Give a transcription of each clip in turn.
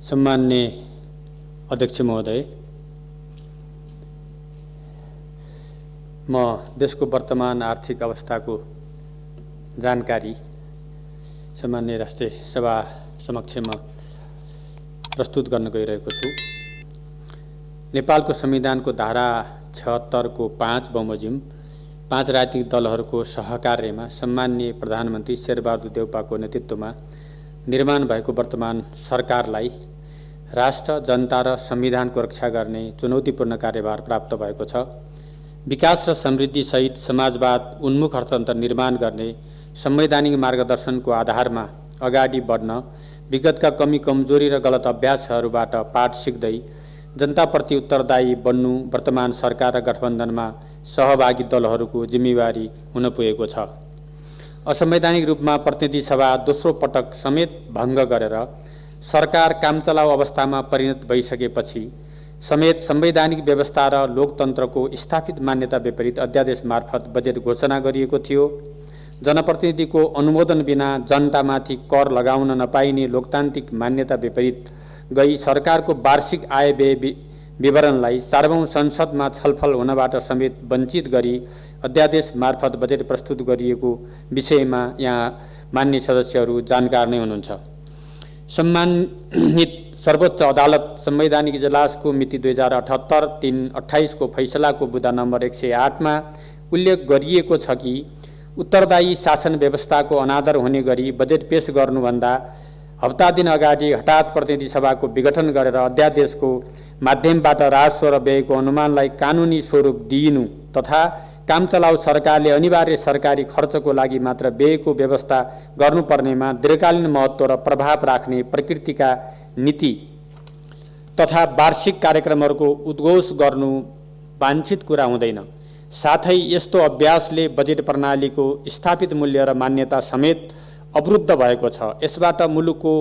सम्मान्य अध्यक्ष महोदय, म देशको वर्तमान आर्थिक अवस्थाको जानकारी सम्मान्य राष्ट्रिय सभा समक्ष म प्रस्तुत गर्न गइरहेको छु। नेपालको संविधानको धारा 76 को 5 बमोजिम 5 राजनीतिक दलहरूको सहकार्यमा सम्मान्य प्रधानमन्त्री शेरबहादुर देउपाको नेतृत्वमा निर्माण भएको वर्तमान सरकारलाई राष्ट्र, जनता र संविधानको रक्षा गर्ने चुनौतीपूर्ण कार्यभार प्राप्त भएको छ। विकास र समृद्धि सहित समाजवाद उन्मुख अर्थतन्त्र निर्माण गर्ने संवैधानिक मार्गदर्शनको आधारमा अगाडि बढ्न विगतका कमी कमजोरी र गलत अभ्यासहरूबाट पाठ सिक्दै जनताप्रति उत्तरदायी बन्नु वर्तमान सरकार र गठबन्धनमा सहभागी दलहरूको जिम्मेवारी हुन पुगेको छ। असंवैधानिक रूपमा प्रतिनिधि सभा दोस्रो पटक समेत भङ्ग गरेर सरकार कामचलाउ अवस्थामा परिणत भइसकेपछि समेत संवैधानिक व्यवस्था र लोकतन्त्रको स्थापित मान्यता विपरीत अध्यादेश मार्फत बजेट घोषणा गरिएको थियो। जनप्रतिनिधिको अनुमोदन बिना जनतामाथि कर लगाउन नपाइने लोकतान्त्रिक मान्यता विपरीत गई सरकारको वार्षिक आय व्यय विवरणलाई सार्वभौम संसदमा छलफल हुनबाट समेत वञ्चित गरी अध्यादेश मार्फत बजेट प्रस्तुत गरिएको विषयमा यहाँ मान्य सदस्यहरू जानकार नै हुनुहुन्छ। सम्मानित सर्वोच्च अदालत संवैधानिक इजलासको मिति 2078-3-28 को फैसलाको बुँदा नम्बर 108 मा उल्लेख गरिएको छ कि उत्तरदायी शासन व्यवस्थाको अनादर हुने गरी बजेट पेश गर्नुभन्दा हप्ता दिन अगाडि हठात प्रतिनिधि सभाको विघटन गरेर अध्यादेशको माध्यमबाट राजस्व र व्ययको अनुमानलाई कानुनी स्वरूप दिइनु तथा कामचलाउ सरकारले अनिवार्य सरकारी खर्चको लागि मात्र व्ययको व्यवस्था गर्नुपर्नेमा दीर्घकालीन महत्त्व र प्रभाव राख्ने प्रकृतिका नीति तथा वार्षिक कार्यक्रमहरूको उद्घोष गर्नु वाञ्छित कुरा हुँदैन। साथै यस्तो अभ्यासले बजेट प्रणालीको स्थापित मूल्य र मान्यता समेत अवरुद्ध भएको छ। यसबाट मुलुकको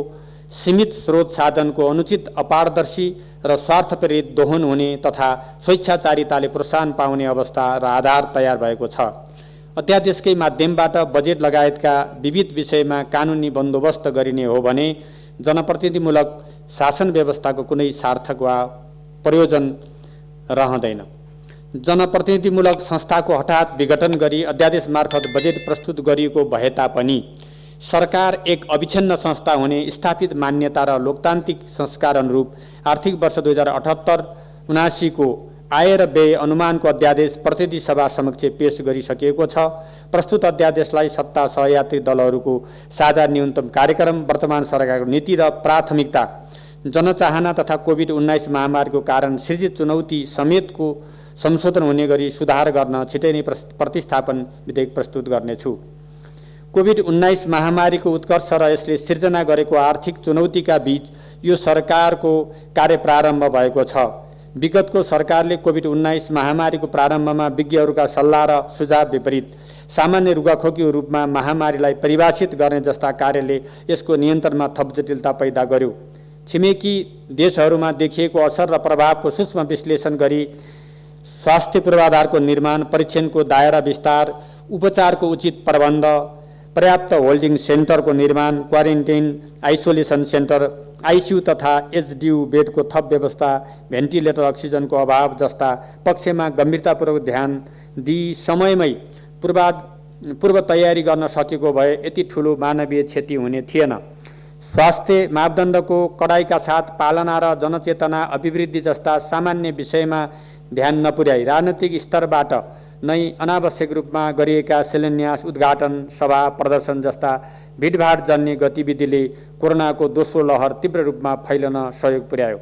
सीमित स्रोत साधनको अनुचित अपारदर्शी र स्वार्थप्रेरित दोहन हुने तथा स्वेच्छाचारिताले प्रोत्साहन पाउने अवस्था र आधार तयार भएको छ। अध्यादेशकै माध्यमबाट बजेट लगायतका विविध विषयमा कानुनी बन्दोबस्त गरिने हो भने जनप्रतिनिधिमूलक शासन व्यवस्थाको कुनै सार्थक वा प्रयोजन रहँदैन। जनप्रतिनिधिमूलक संस्थाको हठात विघटन गरी अध्यादेश मार्फत बजेट प्रस्तुत गरिएको भए तापनि सरकार एक अविच्छिन्न संस्था हुने स्थापित मान्यता र लोकतान्त्रिक संस्कार अनुरूप आर्थिक वर्ष 2078-79 को आय र व्यय अनुमानको अध्यादेश प्रतिनिधि सभा समक्ष पेश गरिसकिएको छ। प्रस्तुत अध्यादेशलाई सत्ता सहयात्री दलहरूको साझा न्यूनतम कार्यक्रम, वर्तमान सरकारको नीति र प्राथमिकता, जनचाहना तथा कोभिड-19 महामारीको कारण सृजित चुनौती समेतको संशोधन हुने गरी सुधार गर्न छिटै नै प्रतिस्थापन विधेयक प्रस्तुत गर्नेछु। कोभिड-19 महामारीको उत्कर्ष र यसले सिर्जना गरेको आर्थिक चुनौतीका बीच यो सरकारको कार्य प्रारम्भ भएको छ। विगतको सरकारले कोभिड-19 महामारीको प्रारम्भमा विज्ञहरूका सल्लाह र सुझाव विपरीत सामान्य रुगाखोकीको रूपमा महामारीलाई परिभाषित गर्ने जस्ता कार्यले यसको नियन्त्रणमा थप जटिलता पैदा गर्यो। छिमेकी देशहरूमा देखिएको असर र प्रभावको सूक्ष्म विश्लेषण गरी स्वास्थ्य पूर्वाधारको निर्माण, परीक्षणको दायरा विस्तार, उपचारको उचित प्रबन्ध, पर्याप्त होल्डिङ सेन्टरको निर्माण, क्वारेन्टाइन आइसोलेसन सेन्टर, आइसियु तथा एचडियु बेडको थप व्यवस्था, भेन्टिलेटर, अक्सिजनको अभाव जस्ता पक्षमा गम्भीरतापूर्वक ध्यान दिई समयमै पूर्व तयारी गर्न सकेको भए यति ठुलो मानवीय क्षति हुने थिएन। स्वास्थ्य मापदण्डको कडाइका साथ पालना र जनचेतना अभिवृद्धि जस्ता सामान्य विषयमा ध्यान नपुर्याई राजनीतिक स्तरबाट नै अनावश्यक रूपमा गरिएका शिलान्यास, उद्घाटन, सभा, प्रदर्शन जस्ता भिडभाड जन्य गतिविधिले कोरोनाको दोस्रो लहर तीव्र रूपमा फैलन सहयोग पुर्यायो।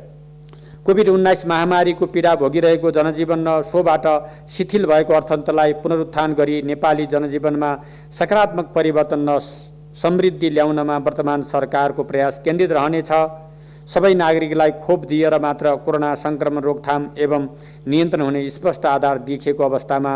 कोभिड-19 महामारीको पीडा भोगिरहेको जनजीवन र सोबाट शिथिल भएको अर्थतन्त्रलाई पुनरुत्थान गरी नेपाली जनजीवनमा सकारात्मक परिवर्तन र समृद्धि ल्याउनमा वर्तमान सरकारको प्रयास केन्द्रित रहनेछ। सबै नागरिकलाई खोप दिएर मात्र कोरोना संक्रमण रोकथाम एवं नियन्त्रण हुने स्पष्ट आधार देखिएको अवस्थामा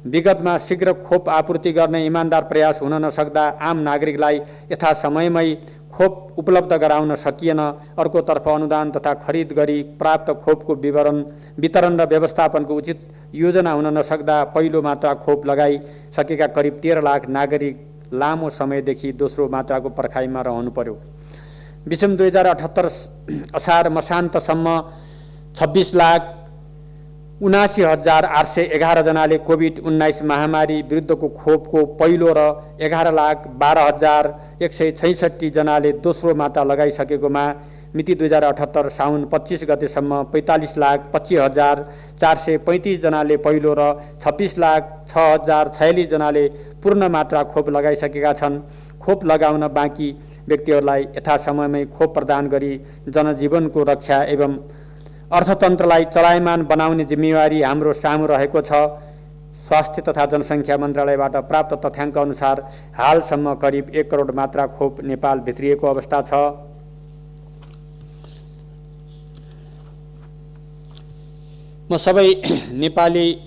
विगतमा शीघ्र खोप आपूर्ति गर्ने इमान्दार प्रयास हुन नसक्दा आम नागरिकलाई यथासमयमै खोप उपलब्ध गराउन सकिएन। अर्कोतर्फ अनुदान तथा खरिद गरी प्राप्त खोपको वितरण र व्यवस्थापनको उचित योजना हुन नसक्दा पहिलो मात्रा खोप लगाइसकेका करिब 13 लाख नागरिक लामो समयदेखि दोस्रो मात्राको पर्खाइमा रहनु पर्यो। विषम 2078 असार मसान्तसम्म 26,79,811 जनाले कोभिड-19 महामारी विरुद्धको खोपको पहिलो र 11,12,166 जनाले दोस्रो मात्रा लगाइसकेकोमा मिति 2078 साउन 25 गतेसम्म 45,25,435 जनाले पहिलो र 26,06,046 जनाले पूर्ण मात्रा खोप लगाइसकेका छन्। खोप लगाउन बाँकी व्यक्तिहरूलाई यथासमयमै खोप प्रदान गरी जनजीवनको रक्षा एवं अर्थतन्त्रलाई चलायमान बनाउने जिम्मेवारी हाम्रो सामु रहेको छ। स्वास्थ्य तथा जनसङ्ख्या मन्त्रालयबाट प्राप्त तथ्याङ्क अनुसार हालसम्म करिब 1 करोड मात्रा खोप नेपाल भित्रिएको अवस्था छ। म सबै नेपाली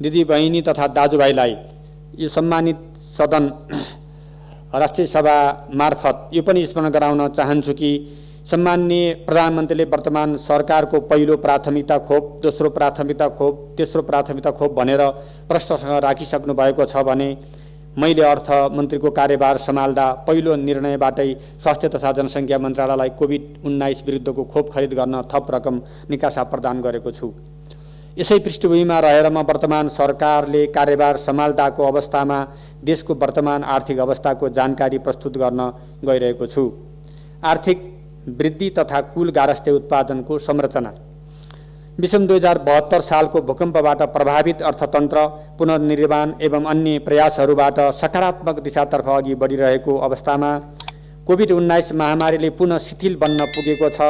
दिदीबहिनी तथा दाजुभाइलाई यो सम्मानित सदन राष्ट्रिय सभा मार्फत यो पनि स्मरण गराउन चाहन्छु कि सम्माननीय प्रधानमन्त्रीले वर्तमान सरकारको पहिलो प्राथमिकता खोप, दोस्रो प्राथमिकता खोप, तेस्रो प्राथमिकता खोप भनेर प्रश्नसँग राखिसक्नु भएको छ भने मैले अर्थमन्त्रीको कार्यभार सम्हाल्दा पहिलो निर्णयबाटै स्वास्थ्य तथा जनसङ्ख्या मन्त्रालयलाई कोभिड-19 विरुद्धको खोप खरिद गर्न थप रकम निकासा प्रदान गरेको छु। यसै पृष्ठभूमिमा रहेर म वर्तमान सरकारले कार्यभार सम्हाल्दाको अवस्थामा देशको वर्तमान आर्थिक अवस्थाको जानकारी प्रस्तुत गर्न गइरहेको छु। आर्थिक वृद्धि तथा कुल गारस्थे उत्पादनको संरचना। विषम 2072 सालको भूकम्पबाट प्रभावित अर्थतन्त्र पुनर्निर्माण एवं अन्य प्रयासहरूबाट सकारात्मक दिशातर्फ अघि बढिरहेको अवस्थामा कोभिड-19 महामारीले पुनः शिथिल बन्न पुगेको छ।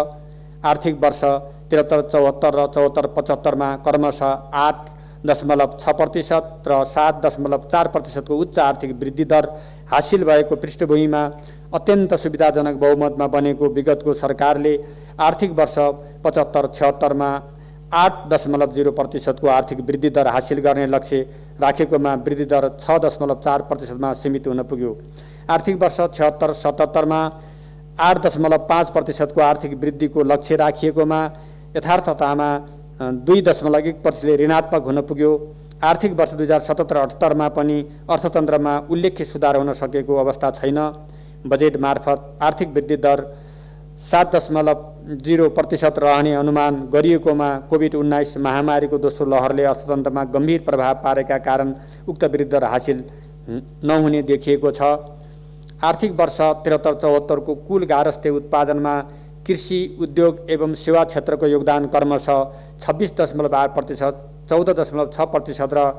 आर्थिक वर्ष 73-74 र 74-75 क्रमशः 8.6% र 7.4% को उच्च आर्थिक वृद्धि दर हासिल भएको पृष्ठभूमिमा अत्यन्त सुविधाजनक बहुमतमा बनेको विगतको सरकारले आर्थिक वर्ष 75-76 मा 8.0% को आर्थिक वृद्धि दर हासिल गर्ने लक्ष्य राखेकोमा वृद्धि दर 6.4% मा सीमित हुन पुग्यो। आर्थिक वर्ष 76-77 मा 8.5% को आर्थिक वृद्धिको लक्ष्य राखिएकोमा यथार्थतामा 2.1% ऋणात्मक हुन पुग्यो। आर्थिक वर्ष 2077-78 मा पनि अर्थतन्त्रमा उल्लेख्य सुधार हुन सकेको अवस्था छैन। बजेट मार्फत आर्थिक वृद्धि दर 7.0% रहने अनुमान गरिएकोमा कोभिड-19 महामारीको दोस्रो लहरले अर्थतन्त्रमा गम्भीर प्रभाव पारेका कारण उक्त वृद्धि दर हासिल नहुने देखिएको छ। आर्थिक वर्ष 73-74 को कुल गारस्थे उत्पादनमा कृषि, उद्योग एवं सेवा क्षेत्रको योगदान क्रमशः 26.8%, 14.6% र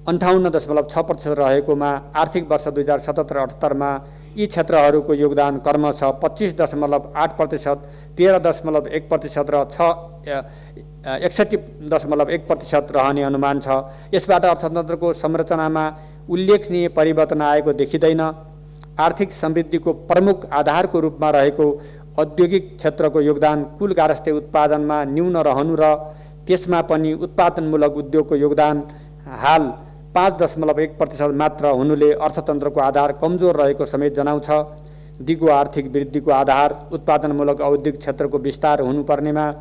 58.6% रहेकोमा आर्थिक वर्ष 2077-78 मा यी क्षेत्रहरूको योगदान क्रमशः 25.8%, 13.1% र 61.1% रहने अनुमान छ। यसबाट अर्थतन्त्रको संरचनामा उल्लेखनीय परिवर्तन आएको देखिँदैन। आर्थिक समृद्धिको प्रमुख आधारको रूपमा रहेको औद्योगिक क्षेत्रको योगदान कुल गारस्थे उत्पादनमा न्यून रहनु र त्यसमा पनि उत्पादनमूलक उद्योगको योगदान हाल 5.1% मात्र हुनुले अर्थतन्त्रको आधार कमजोर रहेको समेत जनाउँछ। दिगो आर्थिक वृद्धिको आधार उत्पादनमूलक औद्योगिक क्षेत्रको विस्तार हुनुपर्नेमा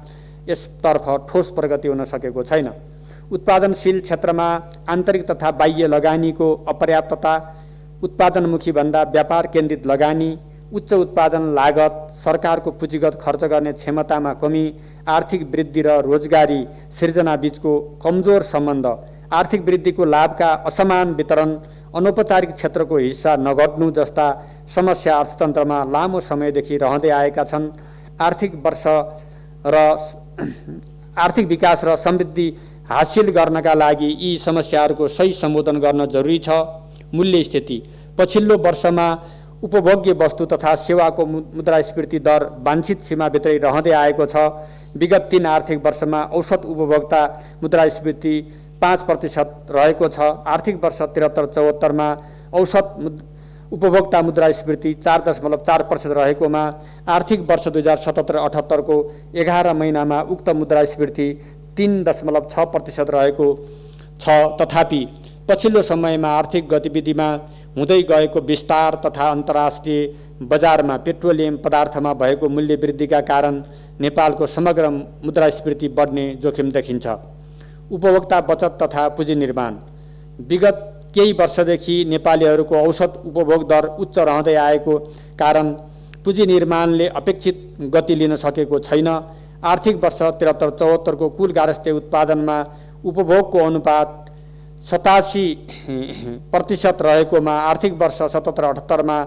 यसतर्फ ठोस प्रगति हुन सकेको छैन। उत्पादनशील क्षेत्रमा आन्तरिक तथा बाह्य लगानीको अपर्याप्तता, उत्पादनमुखी भन्दा व्यापार केन्द्रित लगानी, उच्च उत्पादन लागत, सरकारको पुँजीगत खर्च गर्ने क्षमतामा कमी, आर्थिक वृद्धि र रोजगारी सिर्जना बीचको कमजोर सम्बन्ध, आर्थिक वृद्धिको लाभका असमान वितरण, अनौपचारिक क्षेत्रको हिस्सा नघट्नु जस्ता समस्या अर्थतन्त्रमा लामो समयदेखि रहँदै आएका छन्। आर्थिक विकास र समृद्धि हासिल गर्नका लागि यी समस्याहरूको सही सम्बोधन गर्न जरुरी छ। मूल्य स्थिति। पछिल्लो वर्षमा उपभोग्य वस्तु तथा सेवाको मुद्रास्फीति दर वाञ्छित सीमाभित्रै रहँदै आएको छ। विगत 3 आर्थिक वर्षमा औसत उपभोक्ता मुद्रास्फीति 5% रहेको छ। आर्थिक वर्ष 73-74 मा औसत उपभोक्ता मुद्रास्फीति 4.4% रहेकोमा आर्थिक वर्ष 2077-78 को 11 महिनामा उक्त मुद्रास्फीति 3.6% रहेको छ। तथापि पछिल्लो समयमा आर्थिक गतिविधिमा हुँदै गएको विस्तार तथा अन्तर्राष्ट्रिय बजारमा पेट्रोलियम पदार्थमा भएको मूल्य वृद्धिका कारण नेपालको समग्र मुद्रास्फीति बढ्ने जोखिम देखिन्छ। उपभोक्ता बचत तथा पुँजी निर्माण। विगत केही वर्षदेखि नेपालीहरूको औसत उपभोग दर उच्च रहँदै आएको कारण पुँजी निर्माणले अपेक्षित गति लिन सकेको छैन। आर्थिक वर्ष 73-74 को कुल गारस्थे उत्पादनमा उपभोगको अनुपात 87% रहेकोमा आर्थिक वर्ष 77-78 मा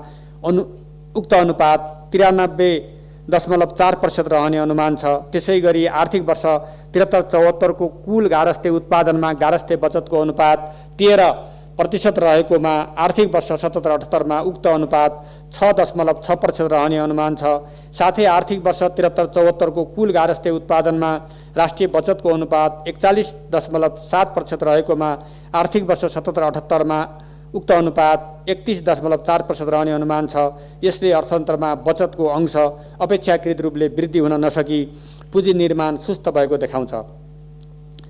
उक्त अनुपात 93.4% रहने अनुमान छ। त्यसैगरी आर्थिक वर्ष 73-74 को कुल गारस्थे उत्पादनमा गारस्थे बचतको अनुपात 13% रहेकोमा आर्थिक वर्ष 77-78 मा उक्त अनुपात 6.6% रहने अनुमान छ। साथै आर्थिक वर्ष 73-74 को कुल गारस्थे उत्पादनमा राष्ट्रिय बचतको अनुपात 41.7% रहेकोमा आर्थिक वर्ष 77-78 मा उक्त अनुपात 31.4% रहने अनुमान छ। यसले अर्थतन्त्रमा बचतको अंश अपेक्षाकृत रूपले वृद्धि हुन नसकी पुँजी निर्माण सुस्त भएको देखाउँछ।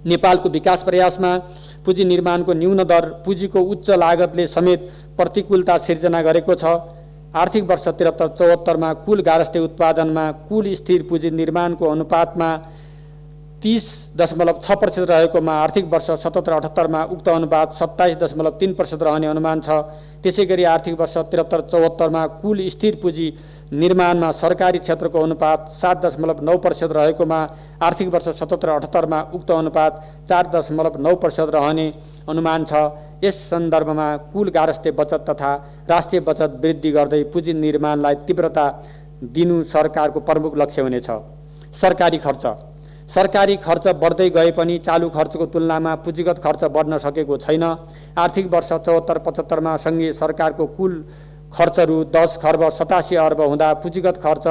नेपालको विकास प्रयासमा पुँजी निर्माणको न्यून दर पुँजीको उच्च लागतले समेत प्रतिकूलता सिर्जना गरेको छ। आर्थिक वर्ष 73-74 मा कुल गारस्थे उत्पादनमा कुल स्थिर पुँजी निर्माणको अनुपातमा 30.6% रहेकोमा आर्थिक वर्ष 77-78 मा उक्त अनुपात 27.3% रहने अनुमान छ। त्यसैगरी आर्थिक वर्ष 73-74 मा कुल स्थिर पुँजी निर्माणमा सरकारी क्षेत्रको अनुपात 7.9% रहेकोमा आर्थिक वर्ष 77-78 मा उक्त अनुपात 4.9% रहने अनुमान छ। यस सन्दर्भमा कुल गारस्थे बचत तथा राष्ट्रिय बचत वृद्धि गर्दै पुँजी निर्माणलाई तीव्रता दिनु सरकारको प्रमुख लक्ष्य हुनेछ। सरकारी खर्च बढ्दै गए पनि चालु खर्चको तुलनामा पुँजीगत खर्च बढ्न सकेको छैन। आर्थिक वर्ष 74-75 मा सङ्घीय सरकारको कुल खर्च रु 10 खर्ब 87 अर्ब हुँदा पुँजीगत खर्च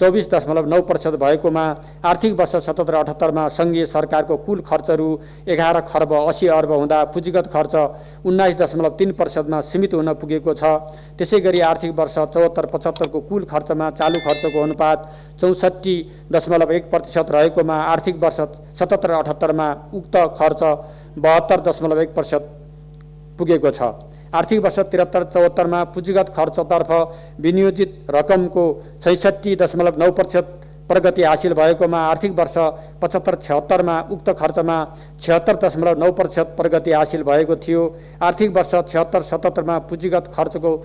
24.9% भएकोमा आर्थिक वर्ष 77-78 मा सङ्घीय सरकारको कुल खर्च रु 11 खर्ब 80 अर्ब हुँदा पुँजीगत खर्च 19.3% मा सीमित हुन पुगेको छ। त्यसैगरी आर्थिक वर्ष 74-75 को कुल खर्चमा चालु खर्चको अनुपात 64.1% रहेकोमा आर्थिक वर्ष 77-78 मा उक्त खर्च 72.1% पुगेको छ। आर्थिक वर्ष 73-74 मा पुँजीगत खर्चतर्फ विनियोजित रकमको 66.9% प्रगति हासिल भएकोमा आर्थिक वर्ष 75-76 मा उक्त खर्चमा 76.9% प्रगति हासिल भएको थियो। आर्थिक वर्ष 76-77 मा पुँजीगत खर्चको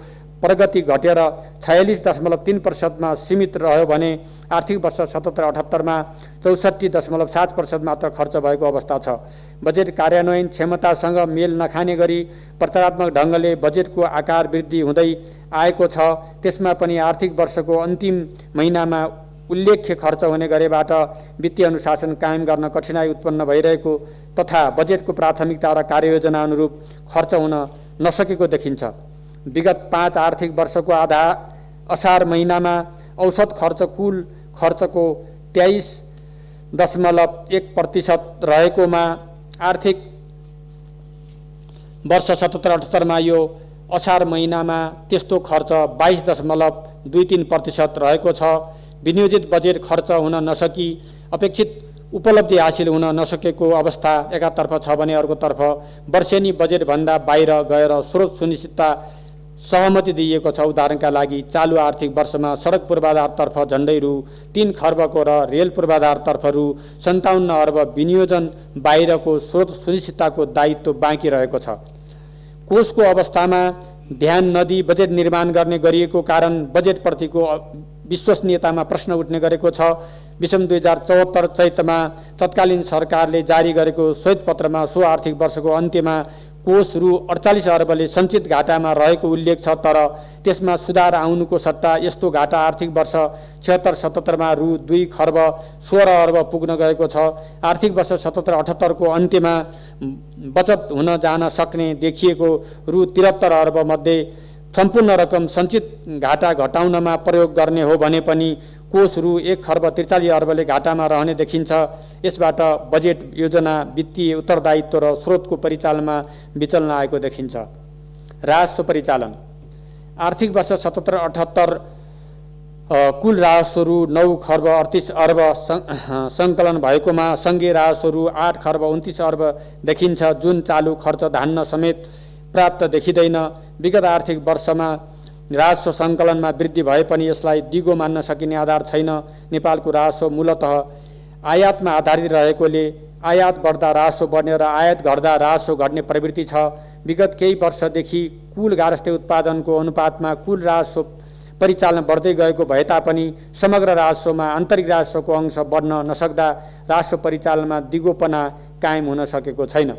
प्रगति घटेर 46.3% मा सीमित रह्यो भने आर्थिक वर्ष 77-78 मा 64.7% मात्र खर्च भएको अवस्था छ। बजेट कार्यान्वयन क्षमतासँग मेल नखाने गरी प्रचारात्मक ढङ्गले बजेटको आकार वृद्धि हुँदै आएको छ। त्यसमा पनि आर्थिक वर्षको अन्तिम महिनामा उल्लेख्य खर्च हुने गरेबाट वित्तीय अनुशासन कायम गर्न कठिनाई उत्पन्न भइरहेको तथा बजेटको प्राथमिकता र कार्ययोजना अनुरूप खर्च हुन नसकेको देखिन्छ। विगत 5 आर्थिक वर्षको असार महिनामा औसत खर्च कुल खर्चको 23.1% रहेकोमा आर्थिक वर्ष 77-78 मा यो असार महिनामा त्यस्तो खर्च 22.23% रहेको छ। विनियोजित बजेट खर्च हुन नसकी अपेक्षित उपलब्धि हासिल हुन नसकेको अवस्था एकातर्फ छ भने अर्कोतर्फ वर्षेनी बजेटभन्दा बाहिर गएर स्रोत सुनिश्चितता सहमति दिइएको छ। उदाहरणका लागि चालु आर्थिक वर्षमा सडक पूर्वाधारतर्फ झन्डै रु 3 खर्बको र रेल पूर्वाधारतर्फ रु 57 अर्ब विनियोजन बाहिरको स्रोत सुनिश्चितताको दायित्व बाँकी रहेको छ। कोषको अवस्थामा ध्यान नदिई बजेट निर्माण गर्ने गरिएको कारण बजेटप्रतिको विश्वसनीयतामा प्रश्न उठ्ने गरेको छ। विषम 2074 चैतमा तत्कालीन सरकारले जारी गरेको श्वेतपत्रमा सो आर्थिक वर्षको अन्त्यमा कोष रु 48 अर्बले सञ्चित घाटामा रहेको उल्लेख छ। तर त्यसमा सुधार आउनुको सट्टा यस्तो घाटा आर्थिक वर्ष 76-77 मा रु 2 खर्ब 16 अर्ब पुग्न गएको छ। आर्थिक वर्ष 77-78 को अन्त्यमा बचत हुन जान सक्ने देखिएको रु 73 अर्ब मध्ये सम्पूर्ण रकम सञ्चित घाटा घटाउनमा प्रयोग गर्ने हो भने पनि कोष रु 1 खर्ब 43 अर्बले घाटामा रहने देखिन्छ। यसबाट बजेट योजना वित्तीय उत्तरदायित्व र स्रोतको परिचालनमा विचलन आएको देखिन्छ। राजस्व परिचालन आर्थिक वर्ष 77-78 कुल राजस्व रु 9 खर्ब 38 अर्ब सङ्कलन भएकोमा सङ्घीय राजस्व रु 8 खर्ब 29 अर्ब देखिन्छ, जुन चालु खर्च धान्न समेत प्राप्त देखिँदैन। विगत आर्थिक वर्षमा राजस्व सङ्कलनमा वृद्धि भए पनि यसलाई दिगो मान्न सकिने आधार छैन। नेपालको राजस्व मूलतः आयातमा आधारित रहेकोले आयात बढ्दा राजस्व बढ्ने र आयात घट्दा राजस्व घट्ने प्रवृत्ति छ। विगत केही वर्षदेखि कुल गारस्थे उत्पादनको अनुपातमा कुल राजस्व परिचालन बढ्दै गएको भए तापनि समग्र राजस्वमा आन्तरिक राजस्वको अंश बढ्न नसक्दा राजस्व परिचालनमा दिगोपना कायम हुन सकेको छैन।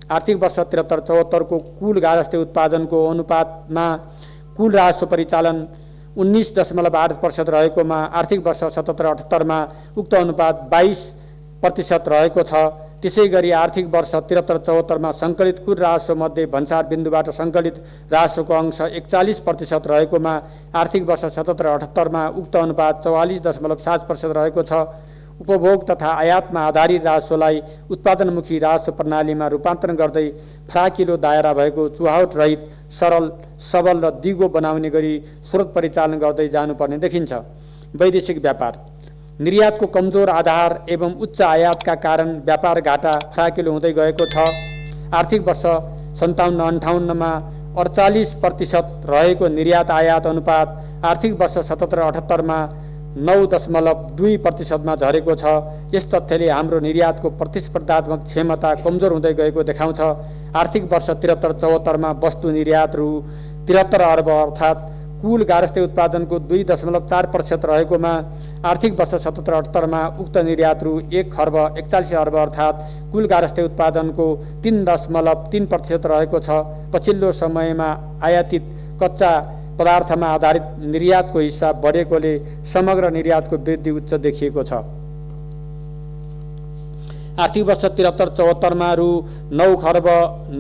आर्थिक वर्ष 73-74 को कुल गारस्थे उत्पादनको अनुपातमा कुल राजस्व परिचालन 19.8% रहेकोमा आर्थिक वर्ष 77-78 मा उक्त अनुपात 22% रहेको छ। त्यसैगरी आर्थिक वर्ष 73-74 मा सङ्कलित कुल राजस्व मध्ये भन्सार बिन्दुबाट सङ्कलित राजस्वको अंश 41% रहेकोमा आर्थिक वर्ष 77-78 मा उक्त अनुपात 44.7% रहेको छ। उपभोग तथा आयातमा आधारित राजस्वलाई उत्पादनमुखी राजस्व प्रणालीमा रूपान्तरण गर्दै फराकिलो दायरा भएको चुहावट रहित सरल सबल र दिगो बनाउने गरी स्रोत परिचालन गर्दै जानुपर्ने देखिन्छ। वैदेशिक व्यापार निर्यातको कमजोर आधार एवं उच्च आयातका कारण व्यापार घाटा फराकिलो हुँदै गएको छ। आर्थिक वर्ष 57-58 मा 48% रहेको निर्यात आयात अनुपात आर्थिक वर्ष 77-78 मा 9.2% मा झरेको छ। यस तथ्यले हाम्रो निर्यातको प्रतिस्पर्धात्मक क्षमता कमजोर हुँदै गएको देखाउँछ। आर्थिक वर्ष 73-74 मा वस्तु निर्यात रु 73 अर्ब अर्थात् कुल गारस्थे उत्पादनको 2.4% रहेकोमा आर्थिक वर्ष 77-78 मा उक्त निर्यात रु 1 खर्ब 41 अर्ब अर्थात् कुल गारस्थे उत्पादनको 3.3% रहेको छ। पछिल्लो समयमा आयातित कच्चा पदार्थमा आधारित निर्यातको हिस्सा बढेकोले समग्र निर्यातको वृद्धि उच्च देखिएको छ। आर्थिक वर्ष 73-74 मा रु 9 खर्ब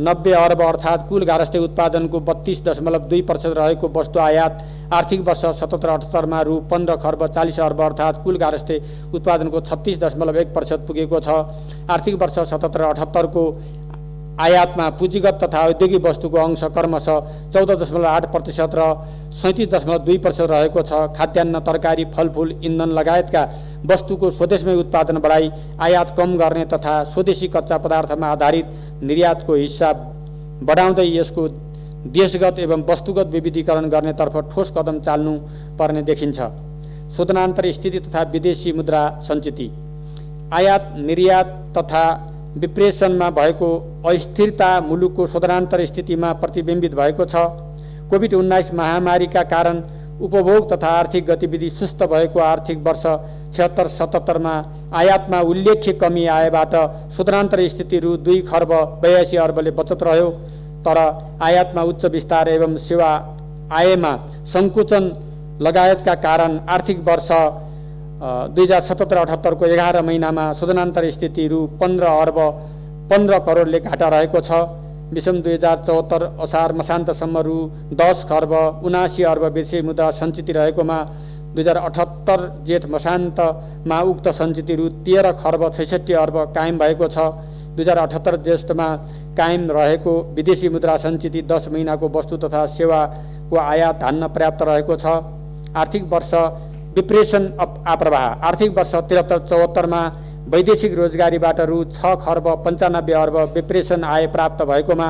90 अर्ब अर्थात् कुल गारस्थे उत्पादनको 32.2% रहेको वस्तु आयात आर्थिक वर्ष 77-78 मा रु 15 खर्ब 40 अर्ब अर्थात् कुल गारस्थे उत्पादनको 36.1% पुगेको छ। आर्थिक वर्ष 77-78 को आयातमा पुँजीगत तथा औद्योगिक वस्तुको अंश क्रमशः 14.8% र 37.2% रहेको छ। खाद्यान्न, तरकारी, फलफुल, इन्धन लगायतका वस्तुको स्वदेशमै उत्पादन बढाई आयात कम गर्ने तथा स्वदेशी कच्चा पदार्थमा आधारित निर्यातको हिस्सा बढाउँदै यसको देशगत एवं वस्तुगत विविधीकरण गर्नेतर्फ ठोस कदम चाल्नु पर्ने देखिन्छ। शोधनान्तर स्थिति तथा विदेशी मुद्रा सञ्चिति आयात निर्यात तथा विप्रेषणमा भएको अस्थिरता मुलुकको शोधनान्तर स्थितिमा प्रतिबिम्बित भएको छ। कोभिड-19 महामारीका कारण उपभोग तथा आर्थिक गतिविधि सुस्त भएको आर्थिक वर्ष 76-77 मा आयातमा उल्लेख्य कमी आएबाट शोधनान्तर स्थिति रु 2 खर्ब 82 अर्बले बचत रह्यो। तर आयातमा उच्च विस्तार एवं सेवा आयमा सङ्कुचन लगायतका कारण आर्थिक वर्ष 2077-78 को 11 महिनामा शोधनान्तर स्थिति रु 15 अर्ब 15 करोडले घाटा रहेको छ। विषम 2074 असार मसान्तसम्म रु 10 खर्ब 79 अर्ब विदेशी मुद्रा सञ्चित रहेकोमा 2078 जेठ मसान्तमा उक्त सञ्चित रु 13 खर्ब 66 अर्ब कायम भएको छ। 2078 ज्येष्ठमा कायम रहेको विदेशी मुद्रा सञ्चित 10 महिनाको वस्तु तथा सेवाको आयात धान्न पर्याप्त रहेको छ। आर्थिक वर्ष विप्रेषण आप्रवाह आर्थिक वर्ष 73-74 मा वैदेशिक रोजगारीबाट रु 6 खर्ब 95 अर्ब विप्रेषण आय प्राप्त भएकोमा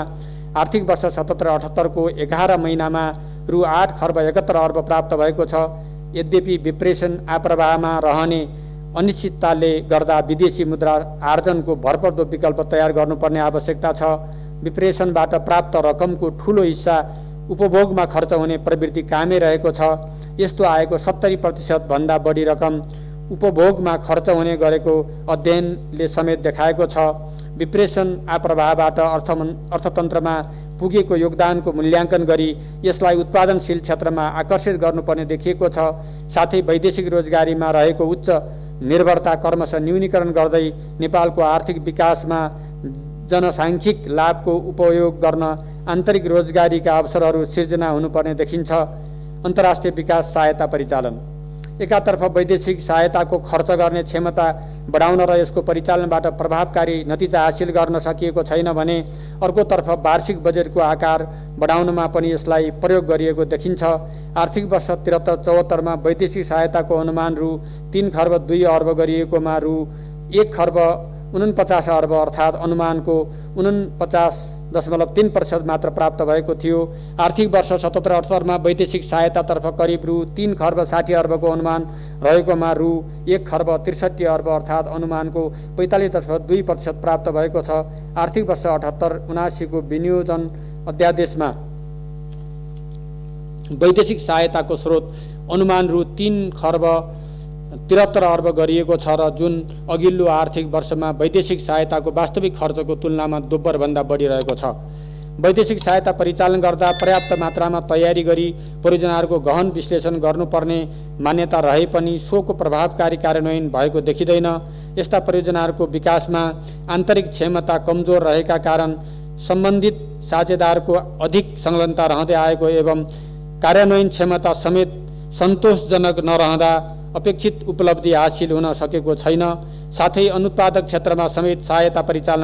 आर्थिक वर्ष 77-78 को 11 महिनामा रु 8 खर्ब 71 अर्ब प्राप्त भएको छ। यद्यपि विप्रेषण आप्रवाहमा रहने अनिश्चितताले गर्दा विदेशी मुद्रा आर्जनको भरपर्दो विकल्प तयार गर्नुपर्ने आवश्यकता छ। विप्रेषणबाट प्राप्त रकमको ठूलो हिस्सा उपभोगमा खर्च हुने प्रवृत्ति कायमै रहेको छ। यस्तो आएको 70% भन्दा बढी रकम उपभोगमा खर्च हुने गरेको अध्ययनले समेत देखाएको छ। विप्रेषण आप्रवाहबाट अर्थतन्त्रमा पुगेको योगदानको मूल्याङ्कन गरी यसलाई उत्पादनशील क्षेत्रमा आकर्षित गर्नुपर्ने देखिएको छ। साथै वैदेशिक रोजगारीमा रहेको उच्च निर्भरता क्रमशः न्यूनीकरण गर्दै नेपालको आर्थिक विकासमा जनसाङ्ख्यिक लाभको उपयोग गर्न आन्तरिक रोजगारीका अवसरहरू सिर्जना हुनुपर्ने देखिन्छ। अन्तर्राष्ट्रिय विकास सहायता परिचालन एकातर्फ वैदेशिक सहायताको खर्च गर्ने क्षमता बढाउन र यसको परिचालनबाट प्रभावकारी नतिजा हासिल गर्न सकिएको छैन भने अर्कोतर्फ वार्षिक बजेटको आकार बढाउनमा पनि यसलाई प्रयोग गरिएको देखिन्छ। आर्थिक वर्ष 73-74 मा वैदेशिक सहायताको अनुमान रु 3 खर्ब 2 अर्ब गरिएकोमा रु 1 खर्ब 49 अर्ब अर्थात् अनुमानको 49.3% मात्र प्राप्त भएको थियो। आर्थिक वर्ष 77-78 मा वैदेशिक सहायतातर्फ करिब रु 3 खर्ब 60 अर्बको अनुमान रहेकोमा रु 1 खर्ब 63 अर्ब अर्थात् अनुमानको 45.2% प्राप्त भएको छ। आर्थिक वर्ष 78-79 को विनियोजन अध्यादेशमा वैदेशिक सहायताको स्रोत अनुमान रु 3,73 अर्ब गरिएको छ र जुन अघिल्लो आर्थिक वर्षमा वैदेशिक सहायताको वास्तविक खर्चको तुलनामा दोब्बरभन्दा बढी रहेको छ। वैदेशिक सहायता परिचालन गर्दा पर्याप्त मात्रामा तयारी गरी परियोजनाहरूको गहन विश्लेषण गर्नुपर्ने मान्यता रहे पनि सोको प्रभावकारी कार्यान्वयन भएको देखिँदैन। यस्ता परियोजनाहरूको विकासमा आन्तरिक क्षमता कमजोर रहेका कारण सम्बन्धित साझेदारको अधिक संलग्नता रहँदै आएको एवं कार्यान्वयन क्षमता समेत सन्तोषजनक नरहँदा अपेक्षित उपलब्धि हासिल हुन सकेको छैन। साथै अनुत्पादक क्षेत्रमा समेत सहायता परिचालन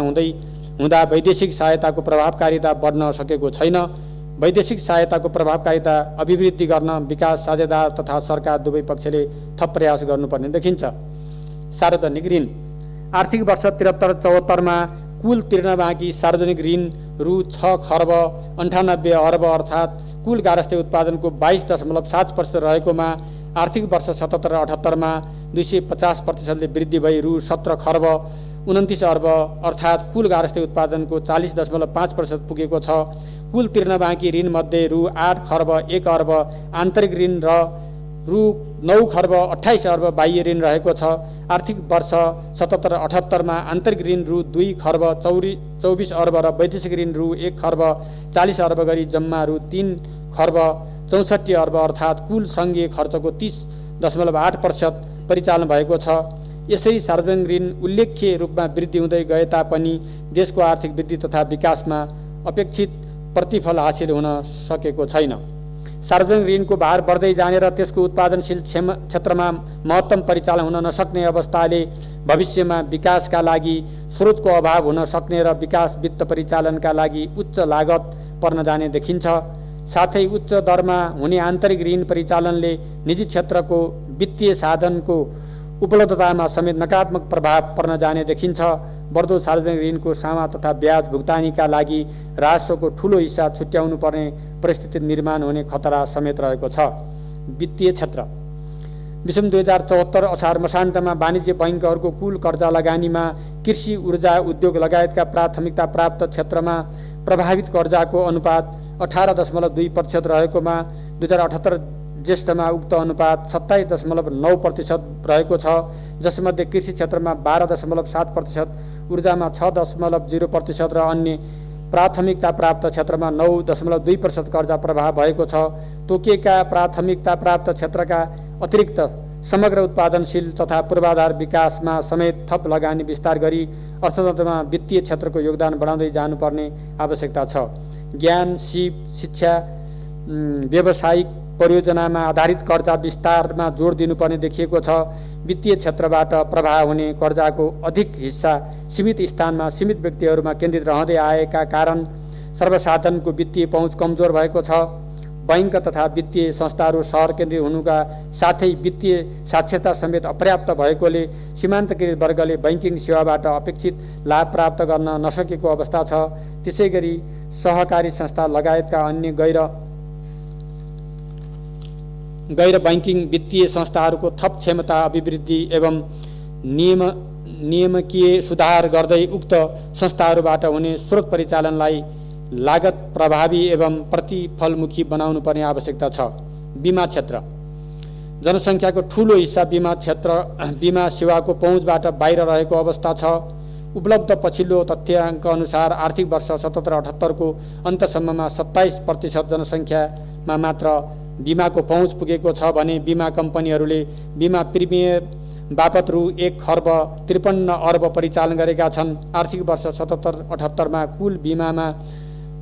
हुँदा वैदेशिक सहायताको प्रभावकारिता बढ्न सकेको छैन। वैदेशिक सहायताको प्रभावकारिता अभिवृद्धि गर्न विकास साझेदार तथा सरकार दुवै पक्षले थप प्रयास गर्नुपर्ने देखिन्छ। सार्वजनिक ऋण आर्थिक वर्ष 73-74 मा कुल तिर्न बाँकी सार्वजनिक ऋण रु 6,98 अर्ब अर्थात् कुल गारस्थ्य उत्पादनको 22.7% रहेकोमा आर्थिक वर्ष 77-78 मा 250%ले वृद्धि भई रु 17,29 अर्ब अर्थात् कुल गारस्थ्य उत्पादनको 40.5% पुगेको छ। कुल तिर्न बाँकी ऋणमध्ये रु 8,01 अर्ब आन्तरिक ऋण र रु 9,28 अर्ब बाह्य ऋण रहेको छ। आर्थिक वर्ष 77-78 मा आन्तरिक ऋण रु 2,24 अर्ब र वैदेशिक ऋण रु 1,40 अर्ब गरी जम्मा रु 3,64 अर्ब अर्थात् कुल सङ्घीय खर्चको 30.8% परिचालन भएको छ। यसरी सार्वजनिक ऋण उल्लेख्य रूपमा वृद्धि हुँदै गए तापनि देशको आर्थिक वृद्धि तथा विकासमा अपेक्षित प्रतिफल हासिल हुन सकेको छैन। सार्वजनिक ऋणको भार बढ्दै जाने र त्यसको उत्पादनशील क्षेत्रमा महत्तम परिचालन हुन नसक्ने अवस्थाले भविष्यमा विकासका लागि स्रोतको अभाव हुन सक्ने र विकास वित्त परिचालनका लागि उच्च लागत पर्न जाने देखिन्छ। साथै उच्च दरमा हुने आन्तरिक ऋण परिचालनले निजी क्षेत्रको वित्तीय साधनको उपलब्धतामा समेत नकारात्मक प्रभाव पर्न जाने देखिन्छ। बढ्दो सार्वजनिक ऋणको सामा तथा ब्याज भुक्तानीका लागि राजस्वको ठूलो हिस्सा छुट्याउनु पर्ने परिस्थिति निर्माण हुने खतरा समेत रहेको छ। वित्तीय क्षेत्र विषम 2074 असार मसान्तमा वाणिज्य बैङ्कहरूको कुल कर्जा लगानीमा कृषि ऊर्जा उद्योग लगायतका प्राथमिकता प्राप्त क्षेत्रमा प्रभावित कर्जाको अनुपात 18.2% रहेकोमा 2078 ज्येष्ठमा उक्त अनुपात 27.9% रहेको छ। जसमध्ये कृषि क्षेत्रमा 12.7%, ऊर्जामा 6.0% र अन्य प्राथमिकता प्राप्त क्षेत्रमा 9.2% कर्जा प्रभाव भएको छ। तोकिएका प्राथमिकता प्राप्त क्षेत्रका अतिरिक्त समग्र उत्पादनशील तथा पूर्वाधार विकासमा समेत थप लगानी विस्तार गरी अर्थतन्त्रमा वित्तीय क्षेत्रको योगदान बढाउँदै जानुपर्ने आवश्यकता छ। ज्ञान, सिप, शिक्षा, व्यावसायिक परियोजनामा आधारित कर्जा विस्तारमा जोड दिनुपर्ने देखिएको छ। वित्तीय क्षेत्रबाट प्रवाह हुने कर्जाको अधिक हिस्सा सीमित स्थानमा सीमित व्यक्तिहरूमा केन्द्रित रहँदै आएका कारण सर्वसाधारणको वित्तीय पहुँच कमजोर भएको छ। बैंक तथा वित्तीय संस्थाहरू सहर केन्द्रित हुनुका साथै वित्तीय साक्षरता समेत अपर्याप्त भएकोले सीमान्तकृत वर्गले बैंकिङ सेवाबाट अपेक्षित लाभ प्राप्त गर्न नसकेको अवस्था छ। त्यसैगरी सहकारी संस्था लगायतका अन्य गैर बैंकिङ वित्तीय संस्थाहरूको थप क्षमता अभिवृद्धि एवं नियामकीय सुधार गर्दै उक्त संस्थाहरूबाट हुने स्रोत परिचालनलाई लागत प्रभावी एवं प्रतिफलमुखी बनाउनु पर्ने आवश्यकता छ। बीमा क्षेत्र जनसङ्ख्याको ठूलो हिस्सा बीमा सेवाको पहुँचबाट बाहिर रहेको अवस्था छ। उपलब्ध पछिल्लो तथ्याङ्क अनुसार आर्थिक वर्ष 77-78 को अन्तसम्ममा 27% जनसङ्ख्यामा मात्र बीमाको पहुँच पुगेको छ भने बीमा कम्पनीहरूले बीमा प्रिमियम बापत रु 1,53 अर्ब परिचालन गरेका छन्। आर्थिक वर्ष 77-78 मा कुल बीमामा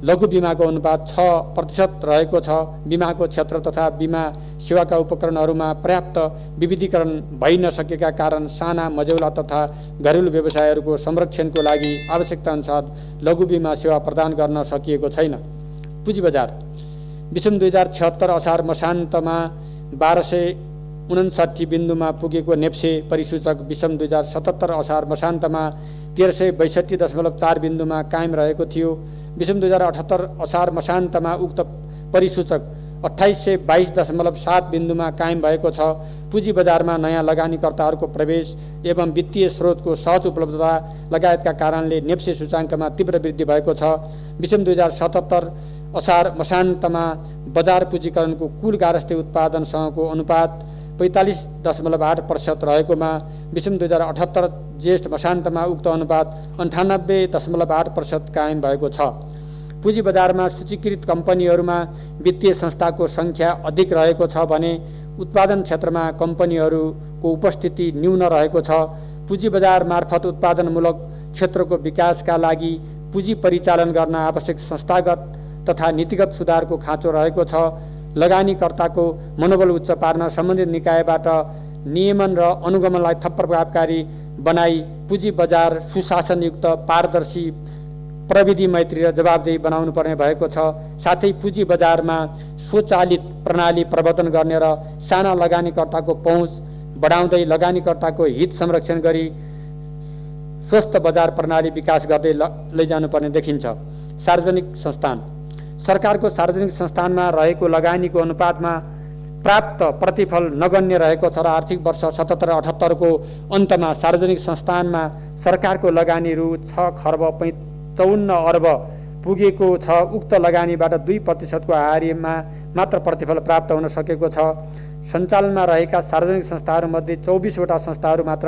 लघु बीमाको अनुपात 6% रहेको छ। बीमाको क्षेत्र तथा बीमा सेवाका उपकरणहरूमा पर्याप्त विविधीकरण भइ नसकेका कारण साना मझौला तथा घरेलु व्यवसायहरूको संरक्षणको लागि आवश्यकता अनुसार लघु बीमा सेवा प्रदान गर्न सकिएको छैन। पुँजी बजार विषम 2076 असार मसान्तमा 1259 बिन्दुमा पुगेको नेप्से परिसूचक विषम 2077 असार मसान्तमा 1362.4 बिन्दुमा कायम रहेको थियो। विषम 2078 असार मसान्तमा उक्त परिसूचक 2822.7 बिन्दुमा कायम भएको छ। पुँजी बजारमा नयाँ लगानीकर्ताहरूको प्रवेश एवं वित्तीय स्रोतको सहज उपलब्धता लगायतका कारणले नेप्से सूचाङ्कमा तीव्र वृद्धि भएको छ। विषम 2077 असार मसान्तमा बजार पुँजीकरणको कुल गारस्थ्य उत्पादनसँगको अनुपात 45.8% रहेकोमा विषम 2078 ज्येष्ठ मसान्तमा उक्त अनुपात 98.8% कायम भएको छ। पुँजी बजारमा सूचीकृत कम्पनीहरूमा वित्तीय संस्थाको सङ्ख्या अधिक रहेको छ भने उत्पादन क्षेत्रमा कम्पनीहरूको उपस्थिति न्यून रहेको छ। पुँजी बजार मार्फत उत्पादनमूलक क्षेत्रको विकासका लागि पुँजी परिचालन गर्न आवश्यक संस्थागत तथा नीतिगत सुधारको खाँचो रहेको छ। लगानीकर्ताको मनोबल उच्च पार्न सम्बन्धित निकायबाट नियमन र अनुगमनलाई थप प्रभावकारी बनाई पुँजी बजार सुशासनयुक्त, पारदर्शी, प्रविधि मैत्री र जवाबदेही बनाउनु पर्ने भएको छ। साथै पुँजी बजारमा स्वचालित प्रणाली प्रवर्तन गर्ने र साना लगानीकर्ताको पहुँच बढाउँदै लगानीकर्ताको हित संरक्षण गरी स्वस्थ बजार प्रणाली विकास गर्दै लैजानुपर्ने देखिन्छ। सार्वजनिक संस्थान सरकारको सार्वजनिक संस्थानमा रहेको लगानीको अनुपातमा प्राप्त प्रतिफल नगण्य रहेको छ र आर्थिक वर्ष 77-78 को अन्तमा सार्वजनिक संस्थानमा सरकारको लगानी रु 6,54 अर्ब पुगेको छ। उक्त लगानीबाट 2% को हारीमा मात्र प्रतिफल प्राप्त हुन सकेको छ। सञ्चालनमा रहेका सार्वजनिक संस्थाहरूमध्ये 24 वटा संस्थाहरू मात्र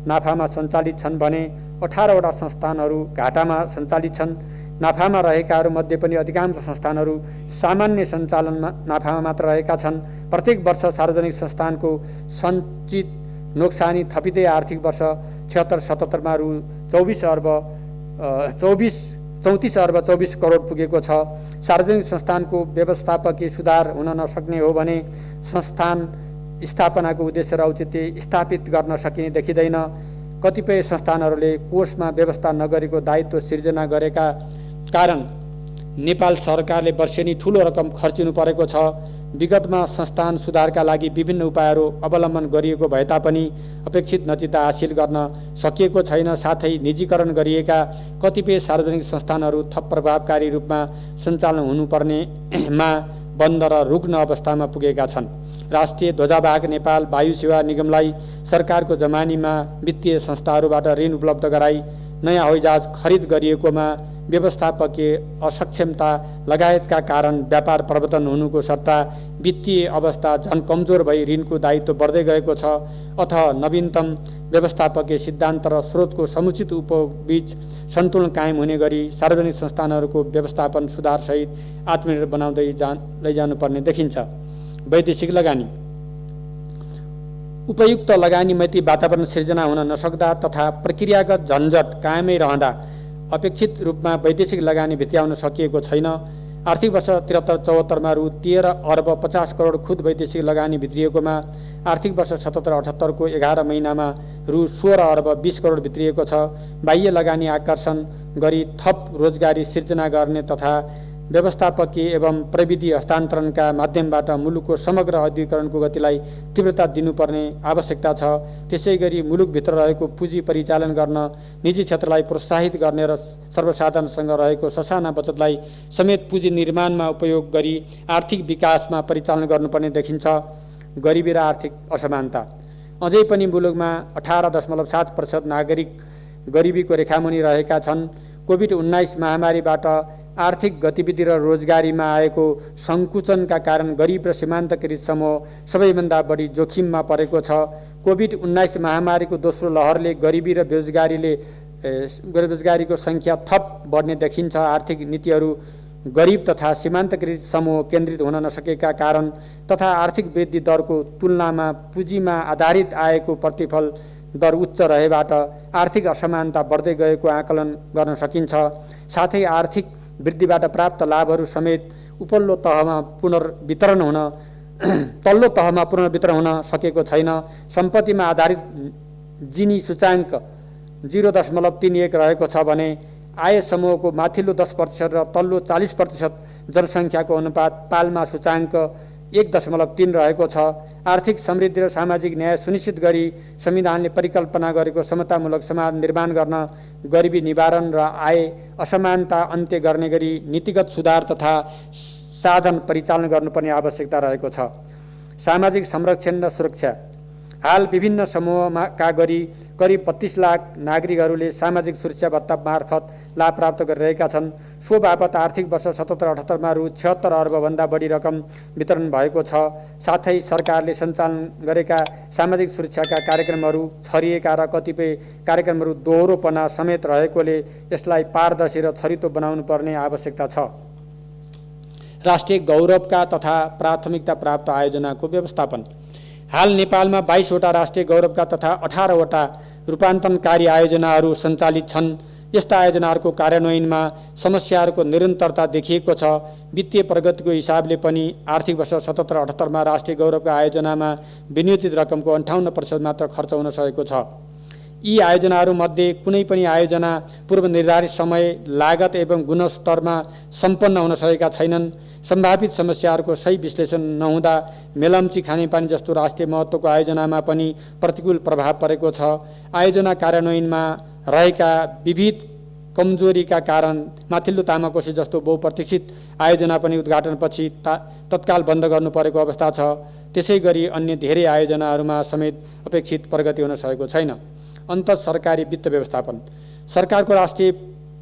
नाफामा सञ्चालित छन् भने 18 वटा संस्थानहरू घाटामा सञ्चालित छन्। नाफामा रहेकाहरूमध्ये पनि अधिकांश संस्थानहरू सामान्य सञ्चालनमा नाफामा मात्र रहेका छन्। प्रत्येक वर्ष सार्वजनिक संस्थानको सञ्चित नोक्सानी थपिँदै आर्थिक वर्ष 76-77 मा रु 34 अर्ब 24 करोड पुगेको छ। सार्वजनिक संस्थानको व्यवस्थापकीय सुधार हुन नसक्ने हो भने संस्थान स्थापनाको उद्देश्य र औचित्य स्थापित गर्न सकिने देखिँदैन। कतिपय संस्थानहरूले कोषमा व्यवस्था नगरेको दायित्व सिर्जना गरेका कारण नेपाल सरकारले वर्षेनी ठूलो रकम खर्चिनु परेको छ। विगतमा संस्थान सुधारका लागि विभिन्न उपायहरू अवलम्बन गरिएको भए तापनि अपेक्षित नतिजा हासिल गर्न सकिएको छैन। साथै निजीकरण गरिएका कतिपय सार्वजनिक संस्थानहरू थप प्रभावकारी रूपमा सञ्चालन हुनुपर्नेमा बन्द र रुग्ण अवस्थामा पुगेका छन्। राष्ट्रिय ध्वजावाहक नेपाल वायु सेवा निगमलाई सरकारको जमानीमा वित्तीय संस्थाहरूबाट ऋण उपलब्ध गराई नयाँ हवाईजहाज खरिद गरिएकोमा व्यवस्थापकीय अक्षमता लगायतका कारण व्यापार प्रवर्तन हुनुको सट्टा वित्तीय अवस्था झन कमजोर भई ऋणको दायित्व बढ्दै गएको छ। अथ नवीनतम व्यवस्थापकीय सिद्धान्त र स्रोतको समुचित उपबीच सन्तुलन कायम हुने गरी सार्वजनिक संस्थानहरूको व्यवस्थापन सुधारसहित आत्मनिर्भर बनाउँदै लैजानुपर्ने देखिन्छ। वैदेशिक लगानी उपयुक्त लगानी मैत्री वातावरण सिर्जना हुन नसक्दा तथा प्रक्रियागत झन्झट कायमै रहँदा अपेक्षित रूपमा वैदेशिक लगानी भित्र्याउन सकिएको छैन। आर्थिक वर्ष 73-74 मा रु 13 अर्ब 50 करोड खुद वैदेशिक लगानी भित्रिएकोमा आर्थिक वर्ष 77-78 को 11 महिनामा रु 16 अर्ब 20 करोड भित्रिएको छ। बाह्य लगानी आकर्षण गरी थप रोजगारी सिर्जना गर्ने तथा व्यवस्थापकीय एवं प्रविधि हस्तान्तरणका माध्यमबाट मुलुकको समग्र अधिकरणको गतिलाई तीव्रता दिनुपर्ने आवश्यकता छ। त्यसैगरी मुलुकभित्र रहेको पुँजी परिचालन गर्न निजी क्षेत्रलाई प्रोत्साहित गर्ने र सर्वसाधारणसँग रहेको ससाना बचतलाई समेत पुँजी निर्माणमा उपयोग गरी आर्थिक विकासमा परिचालन गर्नुपर्ने देखिन्छ। गरिबी र आर्थिक असमानता अझै पनि मुलुकमा 18.7% नागरिक गरिबीको रेखामुनि रहेका छन्। कोभिड-19 महामारीबाट आर्थिक गतिविधि र रोजगारीमा आएको सङ्कुचनका कारण गरिब र सीमान्तकृत समूह सबैभन्दा बढी जोखिममा परेको छ। कोभिड-19 महामारीको दोस्रो लहरले गरिबी र बेरोजगारीको सङ्ख्या थप बढ्ने देखिन्छ। आर्थिक नीतिहरू गरिब तथा सीमान्तकृत समूह केन्द्रित हुन नसकेका कारण तथा आर्थिक वृद्धि दरको तुलनामा पुँजीमा आधारित आएको प्रतिफल दर उच्च रहेबाट आर्थिक असमानता बढ्दै गएको आकलन गर्न सकिन्छ। साथै आर्थिक वृद्धिबाट प्राप्त लाभहरू समेत तल्लो तहमा पुनर्वितरण हुन सकेको छैन। सम्पत्तिमा आधारित जिनी सूचाङ्क 0.31 रहेको छ भने आय समूहको माथिल्लो 10% र तल्लो 40% जनसङ्ख्याको अनुपात पाल्मा सूचाङ्क 1.3 रहेको छ। आर्थिक समृद्धि र सामाजिक न्याय सुनिश्चित गरी संविधानले परिकल्पना गरेको समतामूलक समाज निर्माण गर्न गरिबी निवारण र आय असमानता अन्त्य गर्ने गरी नीतिगत सुधार तथा साधन परिचालन गर्नुपर्ने आवश्यकता रहेको छ। सामाजिक संरक्षण र सुरक्षा हाल विभिन्न समूहका गरी करिब 32 लाख नागरिकहरूले सामाजिक सुरक्षा भत्ता मार्फत लाभ प्राप्त गरिरहेका छन्। सो बापत आर्थिक वर्ष 77-78 मा रु 76 अर्बभन्दा बढी रकम वितरण भएको छ। साथै सरकारले सञ्चालन गरेका सामाजिक सुरक्षाका कार्यक्रमहरू छरिएका र कतिपय कार्यक्रमहरू दोहोरोपना समेत रहेकोले यसलाई पारदर्शी र छरितो बनाउनु पर्ने आवश्यकता छ। राष्ट्रिय गौरवका तथा प्राथमिकता प्राप्त आयोजनाको व्यवस्थापन। हाल नेपालमा 22 वटा राष्ट्रिय गौरवका तथा 18 वटा रूपान्तरणकारी आयोजनाहरू सञ्चालित छन्। यस्ता आयोजनाहरूको कार्यान्वयनमा समस्याहरूको निरन्तरता देखिएको छ। वित्तीय प्रगतिको हिसाबले पनि आर्थिक वर्ष 77-78 मा राष्ट्रिय गौरवका आयोजनामा विनियोजित रकमको 58% मात्र खर्च हुन सकेको छ। यी आयोजनाहरूमध्ये कुनै पनि आयोजना पूर्व निर्धारित समय, लागत एवं गुणस्तरमा सम्पन्न हुन सकेका छैनन्। सम्भावित समस्याहरूको सही विश्लेषण नहुँदा मेलम्ची खानेपानी जस्तो राष्ट्रिय महत्त्वको आयोजनामा पनि प्रतिकूल प्रभाव परेको छ। आयोजना कार्यान्वयनमा रहेका विविध कमजोरीका कारण माथिल्लो तामाकोशी जस्तो बहुप्रतीक्षित आयोजना पनि उद्घाटनपछि तत्काल बन्द गर्नु परेको अवस्था छ। त्यसै गरी अन्य धेरै आयोजनाहरूमा समेत अपेक्षित प्रगति हुन सकेको छैन। अन्त सरकारी वित्त व्यवस्थापन। सरकारको राष्ट्रिय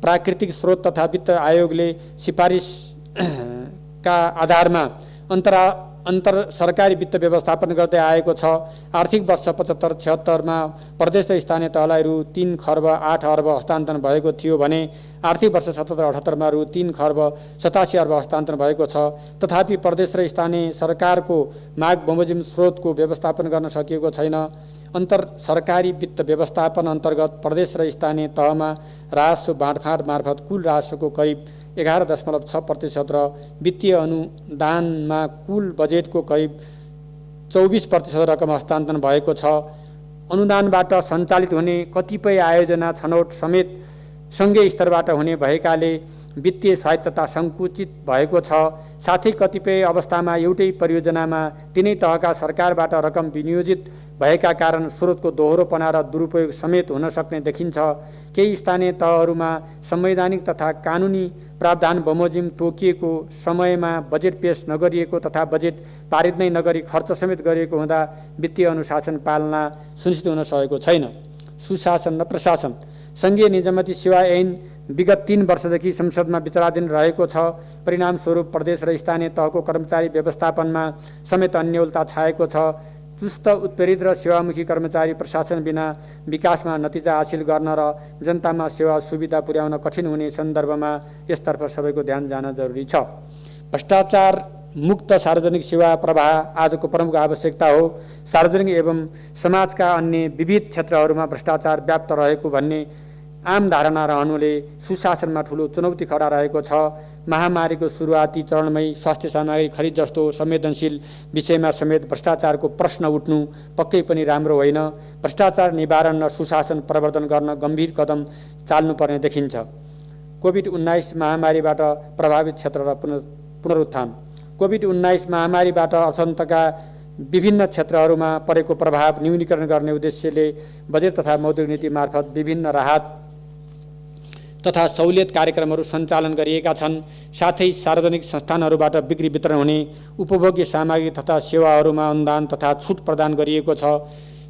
प्राकृतिक स्रोत तथा वित्त आयोगले सिफारिस का आधारमा अन्तर सरकारी वित्त व्यवस्थापन गर्दै आएको छ। आर्थिक वर्ष 75-76 मा प्रदेश र स्थानीय तहलाई रु 3 खर्ब 8 अर्ब हस्तान्तरण भएको थियो भने आर्थिक वर्ष 77-78 मा रु 3 खर्ब 87 अर्ब हस्तान्तरण भएको छ। तथापि प्रदेश र स्थानीय सरकारको माग बमोजिम स्रोतको व्यवस्थापन गर्न सकिएको छैन। अन्तर सरकारी वित्त व्यवस्थापन अन्तर्गत प्रदेश र स्थानीय तहमा राजस्व बाँडफाँड मार्फत कुल राजस्वको करिब 11.6% र वित्तीय अनुदानमा कुल बजेटको करिब 24% रकम हस्तान्तरण भएको छ। अनुदानबाट सञ्चालित हुने कतिपय आयोजना छनौट समेत सङ्घीय स्तरबाट हुने भएकाले वित्तीय स्वायत्तता सङ्कुचित भएको छ। साथै कतिपय अवस्थामा एउटै परियोजनामा तिनै तहका सरकारबाट रकम विनियोजित भएका कारण स्रोतको दोहोरोपना र दुरुपयोग समेत हुन सक्ने देखिन्छ। केही स्थानीय तहहरूमा संवैधानिक तथा कानुनी प्रावधान बमोजिम तोकिएको समयमा बजेट पेश नगरिएको तथा बजेट पारित नै नगरी खर्च समेत गरिएको हुँदा वित्तीय अनुशासन पालना सुनिश्चित हुन सकेको छैन। सुशासन र प्रशासन। सङ्घीय निजामती सेवा ऐन विगत 3 वर्षदेखि संसदमा विचाराधीन रहेको छ। परिणामस्वरूप प्रदेश र स्थानीय तहको कर्मचारी व्यवस्थापनमा समेत अन्योलता छाएको छ। चुस्त उत्प्रेरित र सेवामुखी कर्मचारी प्रशासन बिना विकासमा नतिजा हासिल गर्न र जनतामा सेवा सुविधा पुर्याउन कठिन हुने सन्दर्भमा यसतर्फ सबैको ध्यान जान जरुरी छ। भ्रष्टाचार मुक्त सार्वजनिक सेवा प्रवाह आजको प्रमुख आवश्यकता हो। सार्वजनिक एवं समाजका अन्य विविध क्षेत्रहरूमा भ्रष्टाचार व्याप्त रहेको भन्ने आम धारणा रहनुले सुशासनमा ठूलो चुनौती खडा रहेको छ। महामारीको सुरुवाती चरणमै स्वास्थ्य सामग्री खरिद जस्तो संवेदनशील विषयमा समेत भ्रष्टाचारको प्रश्न उठ्नु पक्कै पनि राम्रो होइन। भ्रष्टाचार निवारण र सुशासन प्रवर्धन गर्न गम्भीर कदम चाल्नुपर्ने देखिन्छ। कोभिड-19 महामारीबाट प्रभावित क्षेत्र र पुनरुत्थान। कोभिड-19 महामारीबाट अर्थतन्त्रका विभिन्न क्षेत्रहरूमा परेको प्रभाव न्यूनीकरण गर्ने उद्देश्यले बजेट तथा मौद्रिक नीति मार्फत विभिन्न राहत तथा सहुलियत कार्यक्रमहरू सञ्चालन गरिएका छन्। साथै सार्वजनिक संस्थानहरूबाट बिक्री वितरण हुने उपभोग्य सामग्री तथा सेवाहरूमा अनुदान तथा छुट प्रदान गरिएको छ।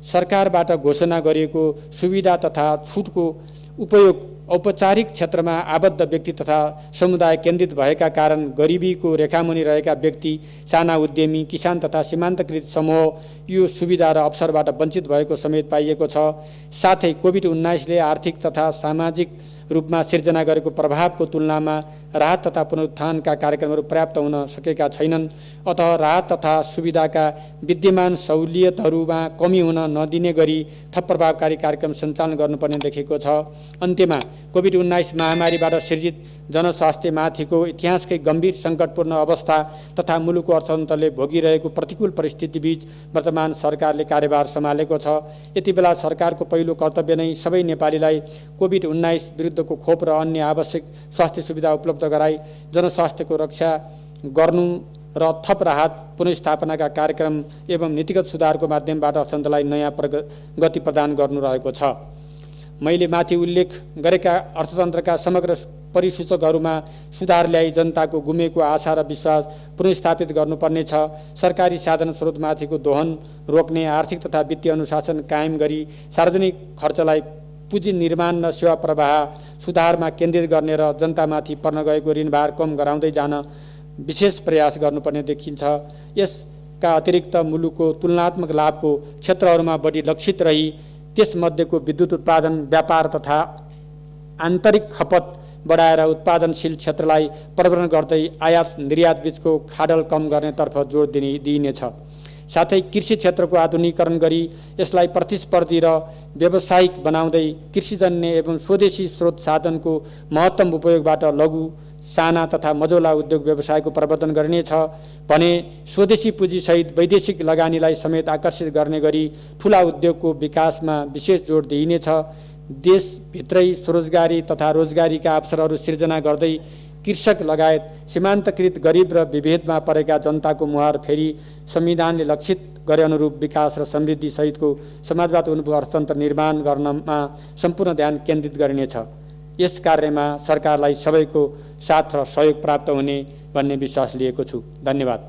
सरकारबाट घोषणा गरिएको सुविधा तथा छुटको उपयोग औपचारिक क्षेत्रमा आबद्ध व्यक्ति तथा समुदाय केन्द्रित भएका कारण गरिबीको रेखामुनि रहेका व्यक्ति, साना उद्यमी, किसान तथा सीमान्तकृत समूह यो सुविधा र अवसरबाट वञ्चित भएको समेत पाइएको छ। साथै कोभिड-19 ले आर्थिक तथा सामाजिक रूपमा सिर्जना गरेको प्रभावको तुलनामा राहत तथा पुनरुत्थानका कार्यक्रमहरू पर्याप्त हुन सकेका छैनन्। अतः राहत तथा सुविधाका विद्यमान सहुलियतहरूमा कमी हुन नदिने गरी थप प्रभावकारी कार्यक्रम सञ्चालन गर्नुपर्ने देखिएको छ। अन्त्यमा कोभिड-19 महामारीबाट सिर्जित जनस्वास्थ्यमाथिको इतिहासकै गम्भीर सङ्कटपूर्ण अवस्था तथा मुलुकको अर्थतन्त्रले भोगिरहेको प्रतिकूल परिस्थितिबीच वर्तमान सरकारले कार्यभार सम्हालेको छ। यति बेला सरकारको पहिलो कर्तव्य नै सबै नेपालीलाई कोभिड-19 विरुद्धको खोप र अन्य आवश्यक स्वास्थ्य सुविधा उपलब्ध गराई जनस्वास्थ्यको रक्षा गर्नु र थप राहत पुनर्स्थापनाका कार्यक्रम एवं नीतिगत सुधारको माध्यमबाट अर्थतन्त्रलाई नयाँ गति प्रदान गर्नु रहेको छ। मैले माथि उल्लेख गरेका अर्थतन्त्रका समग्र परिसूचकहरूमा सुधार ल्याई जनताको गुमेको आशा र विश्वास पुनर्स्थापित गर्नुपर्नेछ। सरकारी साधन स्रोतमाथिको दोहन रोक्ने, आर्थिक तथा वित्तीय अनुशासन कायम गरी सार्वजनिक खर्चलाई पुँजी निर्माण र सेवा प्रवाह सुधारमा केन्द्रित गर्ने र जनतामाथि पर्न गएको ऋणभार कम गराउँदै जान विशेष प्रयास गर्नुपर्ने देखिन्छ। यसका अतिरिक्त मुलुकको तुलनात्मक लाभको क्षेत्रहरूमा बढी लक्षित रही त्यसमध्येको विद्युत उत्पादन, व्यापार तथा आन्तरिक खपत बढाएर उत्पादनशील क्षेत्रलाई प्रवर्धन गर्दै आयात निर्यात बीचको खाडल कम गर्नेतर्फ जोड दिइनेछ। साथै कृषि क्षेत्रको आधुनिकीकरण गरी यसलाई प्रतिस्पर्धी र व्यावसायिक बनाउँदै कृषिजन्य एवं स्वदेशी स्रोत साधनको महत्तम उपयोगबाट लघु, साना तथा मझौला उद्योग व्यवसायको प्रवर्धन गरिनेछ भने स्वदेशी पुँजीसहित वैदेशिक लगानीलाई समेत आकर्षित गर्ने गरी ठूला उद्योगको विकासमा विशेष जोड दिइनेछ। देशभित्रै स्वरोजगारी तथा रोजगारीका अवसरहरू सिर्जना गर्दै कृषक लगायत सीमान्तकृत गरिब र विभेदमा परेका जनताको मुहार फेरि संविधानले लक्षित गरे अनुरूप विकास र समृद्धि सहितको समाजवाद उन्मुख अर्थतन्त्र निर्माण गर्नमा सम्पूर्ण ध्यान केन्द्रित गरिनेछ। यस कार्यमा सरकारलाई सबैको साथ र सहयोग प्राप्त हुने भन्ने विश्वास लिएको छु। धन्यवाद।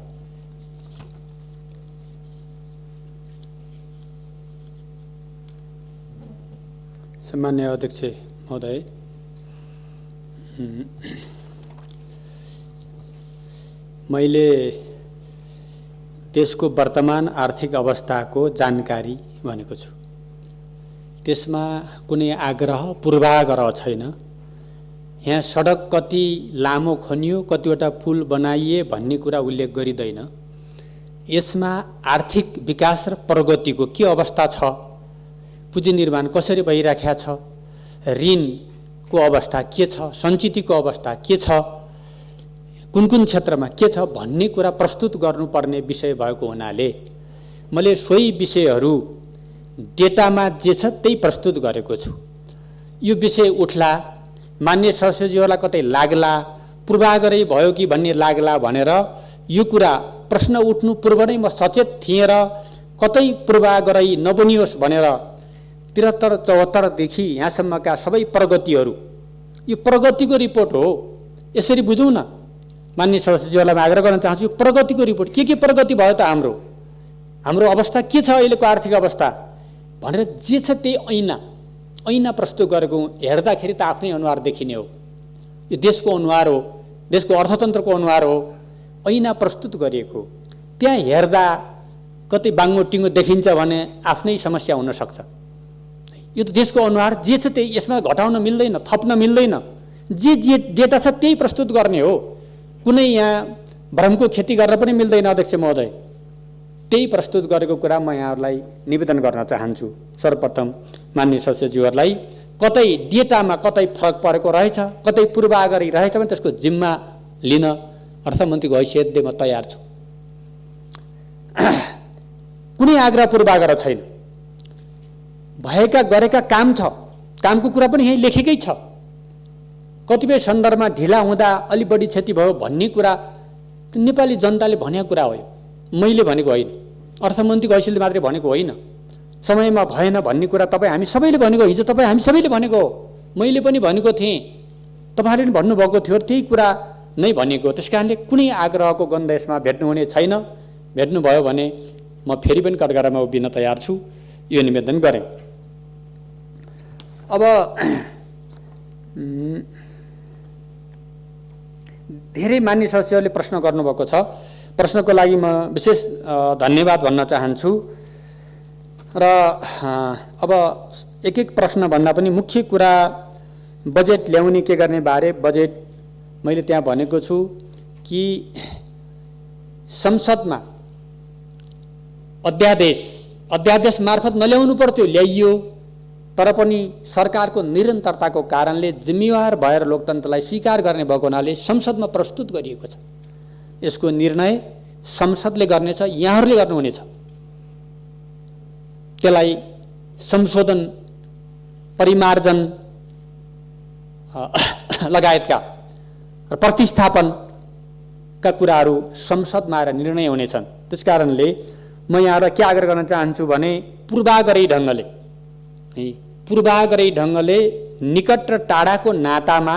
सम्मान्य अध्यक्ष महोदय, मैले देशको वर्तमान आर्थिक अवस्थाको जानकारी भनेको छु। त्यसमा कुनै आग्रह पूर्वाग्रह छैन। यहाँ सडक कति लामो खनियो, कतिवटा पुल बनाइए भन्ने कुरा उल्लेख गरिँदैन। यसमा आर्थिक विकास र प्रगतिको के अवस्था छ, पुँजी निर्माण कसरी भइराखेको छ, ऋणको अवस्था के छ, सञ्चितको अवस्था के छ, कुन कुन क्षेत्रमा के छ भन्ने कुरा प्रस्तुत गर्नुपर्ने विषय भएको हुनाले मैले सोही विषयहरू डेटामा जे छ त्यही प्रस्तुत गरेको छु। यो विषय उठ्ला, मान्य सदस्यज्यूहरूलाई कतै लाग्ला, पूर्वाग्रही भयो कि भन्ने लाग्ला भनेर यो कुरा प्रश्न उठ्नु पूर्व नै म सचेत थिएँ र कतै पूर्वाग्रही नबनियोस् भनेर 73-74 देखि यहाँसम्मका सबै प्रगतिहरू, यो प्रगतिको रिपोर्ट हो। यसरी बुझौँ न। मान्य सदस्यज्यूहरूलाई म आग्रह गर्न चाहन्छु, यो प्रगतिको रिपोर्ट के प्रगति भयो त, हाम्रो अवस्था के छ, अहिलेको आर्थिक अवस्था भनेर जे छ त्यही ऐना प्रस्तुत गरेको हेर्दाखेरि त आफ्नै अनुहार देखिने हो। यो देशको अनुहार हो, देशको अर्थतन्त्रको अनुहार हो, ऐना प्रस्तुत गरिएको। त्यहाँ हेर्दा कतै बाङ्गो टिङ्गो देखिन्छ भने आफ्नै समस्या हुन सक्छ। यो त देशको अनुहार जे छ त्यही, यसमा घटाउन मिल्दैन, थप्न मिल्दैन। जे डेटा छ त्यही प्रस्तुत गर्ने हो। कुनै यहाँ भ्रमको खेती गर्न पनि मिल्दैन अध्यक्ष महोदय। त्यही प्रस्तुत गरेको कुरा म यहाँहरूलाई निवेदन गर्न चाहन्छु। सर्वप्रथम मान्य सदस्यज्यूहरूलाई कतै डेटामा कतै फरक परेको रहेछ, कतै पूर्वाग्रही रहेछ भने त्यसको जिम्मा लिन अर्थमन्त्रीको हैसियतले म तयार छु। कुनै आग्रह पूर्वाग्रह छैन। भएका गरेका काम छ, कामको कुरा पनि यही लेखेकै छ। कतिपय सन्दर्भमा ढिला हुँदा अलि बढी क्षति भयो भन्ने कुरा नेपाली जनताले भनेको कुरा हो। मैले भनेको होइन, अर्थमन्त्रीको हैसियतले मात्रै भनेको होइन। समयमा भएन भन्ने कुरा तपाईँ हामी सबैले भनेको, हिजो तपाईँ हामी सबैले भनेको हो, मैले पनि भनेको थिएँ, तपाईँहरूले पनि भन्नुभएको थियो, त्यही कुरा नै भनेको। त्यस कारणले कुनै आग्रहको गन्ध यसमा भेट्नुहुने छैन। भेट्नुभयो भने म फेरि पनि कटघरामा उभिन तयार छु, यो निवेदन गरेँ। अब धेरै मान्य सदस्यहरूले प्रश्न गर्नुभएको छ। प्रश्नको लागि म विशेष धन्यवाद भन्न चाहन्छु। र अब एक प्रश्न भन्दा पनि मुख्य कुरा बजेट ल्याउने के गर्ने बारे। बजेट मैले त्यहाँ भनेको छु कि संसदमा अध्यादेश मार्फत नल्याउनु पर्थ्यो, ल्याइयो। तर पनि सरकारको निरन्तरताको कारणले जिम्मेवार भएर लोकतन्त्रलाई स्वीकार गर्ने भएको हुनाले संसदमा प्रस्तुत गरिएको छ। यसको निर्णय संसदले गर्नेछ, यहाँहरूले गर्नुहुनेछ। त्यसलाई संशोधन, परिमार्जन लगायतका र प्रतिस्थापनका कुराहरू संसदमा आएर निर्णय हुनेछन्। त्यसकारणले म यहाँलाई के आग्रह गर्न चाहन्छु भने पूर्वाग्रही ढङ्गले पूर्वाग्रही ढङ्गले निकट र टाढाको नातामा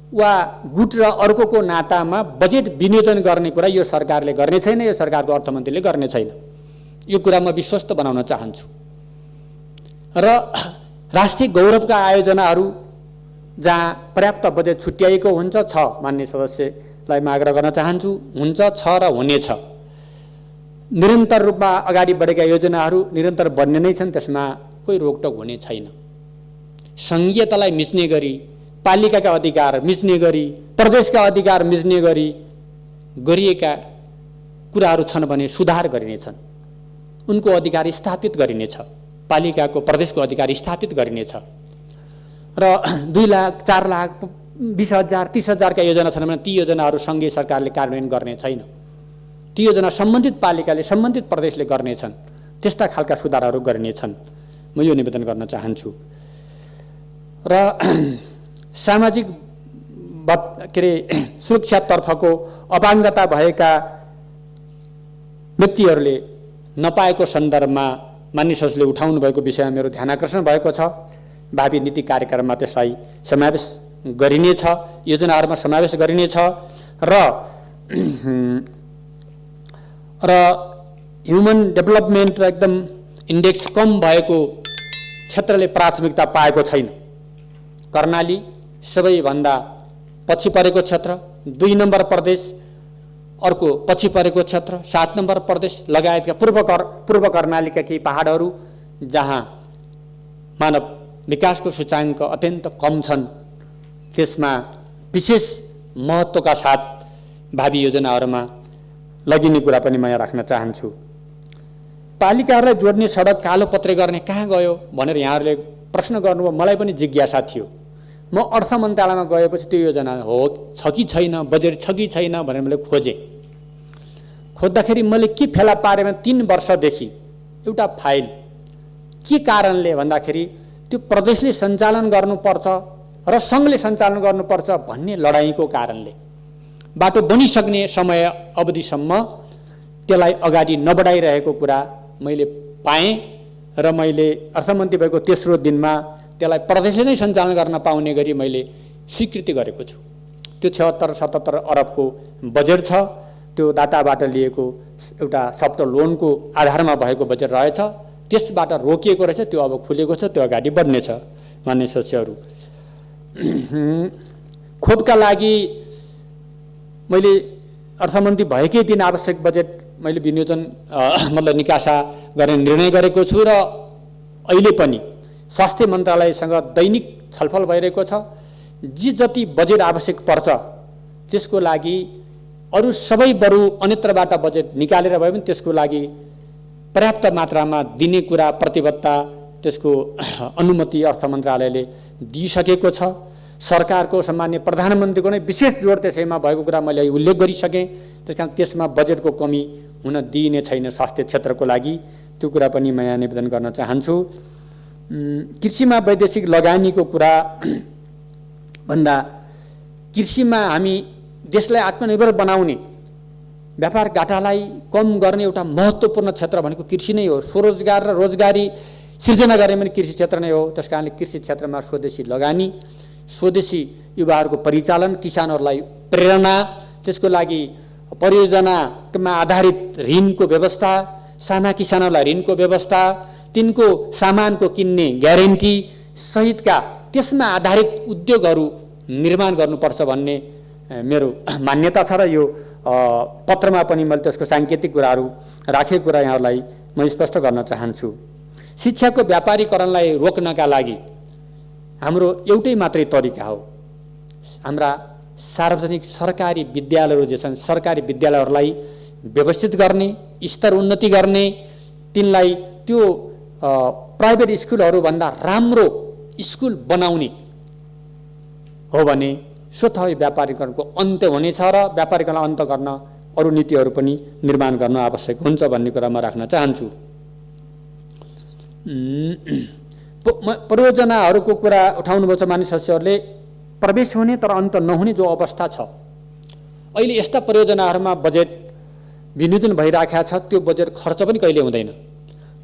वा गुट र अर्कोको नातामा बजेट विनियोजन गर्ने कुरा यो सरकारले गर्ने छैन, यो सरकारको अर्थमन्त्रीले गर्ने छैन। यो कुरा म विश्वस्त बनाउन चाहन्छु। र राष्ट्रिय गौरवका आयोजनाहरू जहाँ पर्याप्त बजेट छुट्याइएको हुन्छ छ, मान्य सदस्यलाई म आग्रह गर्न चाहन्छु, हुन्छ, छ र हुनेछ। निरन्तर रूपमा अगाडि बढेका योजनाहरू निरन्तर बन्ने नै छन्, त्यसमा कोही रोकटोक हुने छैन। सङ्घीयतालाई मिच्ने गरी, पालिकाका अधिकार मिच्ने गरी, प्रदेशका अधिकार मिच्ने गरी गरिएका कुराहरू छन् भने सुधार गरिनेछन्। उनको अधिकार स्थापित गरिनेछ, पालिकाको प्रदेशको अधिकार स्थापित गरिनेछ। र 2 लाख 4 लाख 20,000 30,000 का योजना छन् भने ती योजनाहरू सङ्घीय सरकारले कार्यान्वयन गर्ने छैन। ती योजना सम्बन्धित पालिकाले सम्बन्धित प्रदेशले गर्नेछन्। त्यस्ता खालका सुधारहरू गरिनेछन्। म यो निवेदन गर्न चाहन्छु। र सामाजिक सुरक्षातर्फको अपाङ्गता भएका व्यक्तिहरूले नपाएको सन्दर्भमा मान्य सदस्यले उठाउनु भएको विषयमा मेरो ध्यानाकर्षण भएको छ। भावी नीति कार्यक्रममा त्यसलाई समावेश गरिनेछ, योजनाहरूमा समावेश गरिनेछ। र ह्युमन डेभलपमेन्ट र एकदम इन्डेक्स कम भएको क्षेत्रले प्राथमिकता पाएको छैन। कर्णाली सबैभन्दा पछि परेको क्षेत्र, 2 नम्बर प्रदेश अर्को पछि परेको क्षेत्र, 7 नम्बर प्रदेश लगायतका पूर्व कर्णालीका केही पहाडहरू जहाँ मानव विकासको सूचाङ्क अत्यन्त कम छन्, त्यसमा विशेष महत्त्वका साथ भावी योजनाहरूमा लगिने कुरा पनि म यहाँ राख्न चाहन्छु। पालिकाहरूलाई जोड्ने सडक कालोपत्रे गर्ने कहाँ गयो भनेर यहाँहरूले प्रश्न गर्नुभयो। मलाई पनि जिज्ञासा थियो। म अर्थ मन्त्रालयमा गएपछि त्यो योजना हो छ कि छैन, बजेट छ कि छैन भनेर मैले खोज्दाखेरि मैले के फेला पारेँ भने 3 वर्षदेखि एउटा फाइल के कारणले भन्दाखेरि त्यो प्रदेशले सञ्चालन गर्नुपर्छ र सङ्घले सञ्चालन गर्नुपर्छ भन्ने लडाईँको कारणले बाटो बनिसक्ने समय अवधिसम्म त्यसलाई अगाडि नबढाइरहेको कुरा मैले पाएँ। र मैले अर्थमन्त्री भएको तेस्रो दिनमा त्यसलाई प्रदेशले नै सञ्चालन गर्न पाउने गरी मैले स्वीकृति गरेको छु। त्यो 76-77 अरबको बजेट छ। त्यो दाताबाट लिएको एउटा सफ्ट लोनको आधारमा भएको बजेट रहेछ। त्यसबाट रोकिएको रहेछ, त्यो अब खुलेको छ, त्यो अगाडि बढ्नेछ। मान्य सदस्यहरू, खोपका लागि मैले अर्थमन्त्री भएकै दिन आवश्यक बजेट मैले विनियोजन मतलब निकासा गर्ने निर्णय गरेको छु। र अहिले पनि स्वास्थ्य मन्त्रालयसँग दैनिक छलफल भइरहेको छ। जति बजेट आवश्यक पर्छ त्यसको लागि अरू सबै बरु अन्यत्रबाट बजेट निकालेर भए पनि त्यसको लागि पर्याप्त मात्रामा दिने कुरा प्रतिबद्धता, त्यसको अनुमति अर्थ मन्त्रालयले दिइसकेको छ। सरकारको सम्मान्य प्रधानमन्त्रीको नै विशेष जोड त्यसैमा भएको कुरा मैले उल्लेख गरिसकेँ। त्यसकारण त्यसमा बजेटको कमी हुन दिइने छैन स्वास्थ्य क्षेत्रको लागि। त्यो कुरा पनि म यहाँ निवेदन गर्न चाहन्छु। कृषिमा वैदेशिक लगानीको कुरा भन्दा कृषिमा हामी देशलाई आत्मनिर्भर बनाउने, व्यापार घाटालाई कम गर्ने एउटा महत्त्वपूर्ण क्षेत्र भनेको कृषि नै हो। स्वरोजगार र रोजगारी सृजना गर्ने पनि कृषि क्षेत्र नै हो। त्यसकारणले कृषि क्षेत्रमा स्वदेशी लगानी, स्वदेशी युवाहरूको परिचालन, किसानहरूलाई प्रेरणा, त्यसको लागि परियोजनामा आधारित ऋणको व्यवस्था, साना किसानहरूलाई ऋणको व्यवस्था, तिनको सामानको किन्ने ग्यारेन्टी सहितका त्यसमा आधारित उद्योगहरू निर्माण गर्नुपर्छ भन्ने मेरो मान्यता छ। र यो पत्रमा पनि मैले त्यसको साङ्केतिक कुराहरू राखेको कुरा यहाँलाई म स्पष्ट गर्न चाहन्छु। शिक्षाको व्यापारीकरणलाई रोक्नका लागि हाम्रो एउटै मात्रै तरिका हो। हाम्रा सार्वजनिक सरकारी विद्यालयहरू जे छन्, सरकारी विद्यालयहरूलाई व्यवस्थित गर्ने, स्तर उन्नति गर्ने, तिनलाई त्यो प्राइभेट स्कुलहरूभन्दा राम्रो स्कुल बनाउने हो भने स्वतः व्यापारीकरणको अन्त्य हुनेछ र व्यापारीकरण अन्त्य गर्न अरू नीतिहरू पनि निर्माण गर्न आवश्यक हुन्छ भन्ने कुरा म राख्न चाहन्छु। परियोजनाहरूको कुरा उठाउनुभएको छ मान्य सदस्यहरूले। प्रवेश हुने तर अन्त नहुने जो अवस्था छ, अहिले यस्ता परियोजनाहरूमा बजेट विनियोजन भइराखेको छ, त्यो बजेट खर्च पनि कहिले हुँदैन।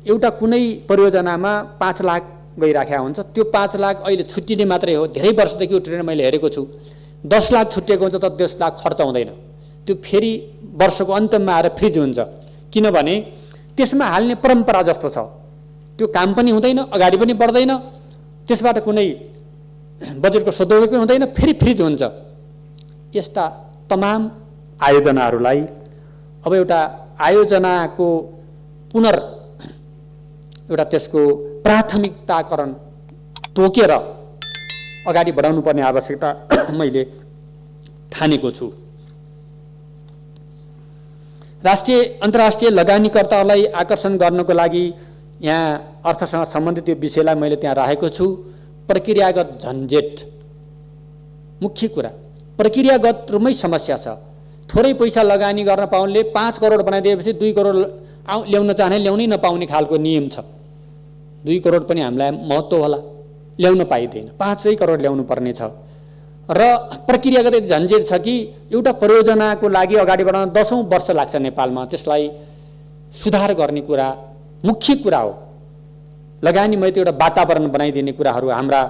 एउटा कुनै परियोजनामा 5 लाख गइराखेको हुन्छ। त्यो 5 लाख अहिले छुट्टिने मात्रै हो, धेरै वर्षदेखि उठेर मैले हेरेको छु। 10 लाख छुट्टिएको हुन्छ त 10 लाख खर्च हुँदैन, त्यो फेरि वर्षको अन्तमा आएर फ्रिज हुन्छ, किनभने त्यसमा हाल्ने परम्परा जस्तो छ। त्यो काम पनि हुँदैन, अगाडि पनि बढ्दैन, त्यसबाट कुनै बजेटको सदुपयोग पनि हुँदैन, फेरि फ्रिज हुन्छ। यस्ता तमाम आयोजनाहरूलाई अब एउटा आयोजनाको एउटा त्यसको प्राथमिकताकरण तोकेर अगाडि बढाउनु पर्ने आवश्यकता मैले ठानेको छु। राष्ट्रिय अन्तर्राष्ट्रिय लगानीकर्ताहरूलाई आकर्षण गर्नको लागि यहाँ अर्थसँग सम्बन्धित यो विषयलाई मैले त्यहाँ राखेको छु। प्रक्रियागत झन्झट मुख्य कुरा, प्रक्रियागतमै समस्या छ। थोरै पैसा लगानी गर्न पाउनेले 5 करोड बनाइदिएपछि 2 करोड ल्याउन चाहने ल्याउनै नपाउने खालको नियम छ। 2 करोड पनि हामीलाई महत्त्व होला, ल्याउन पाइँदैन, 5 करोड ल्याउनु पर्ने छ। र प्रक्रियागत झन्झट छ कि एउटा परियोजनाको लागि अगाडि बढाउन 10औं वर्ष लाग्छ नेपालमा। त्यसलाई सुधार गर्ने कुरा मुख्य कुरा हो। लगानी मैत एउटा वातावरण बनाइदिने कुराहरू, हाम्रा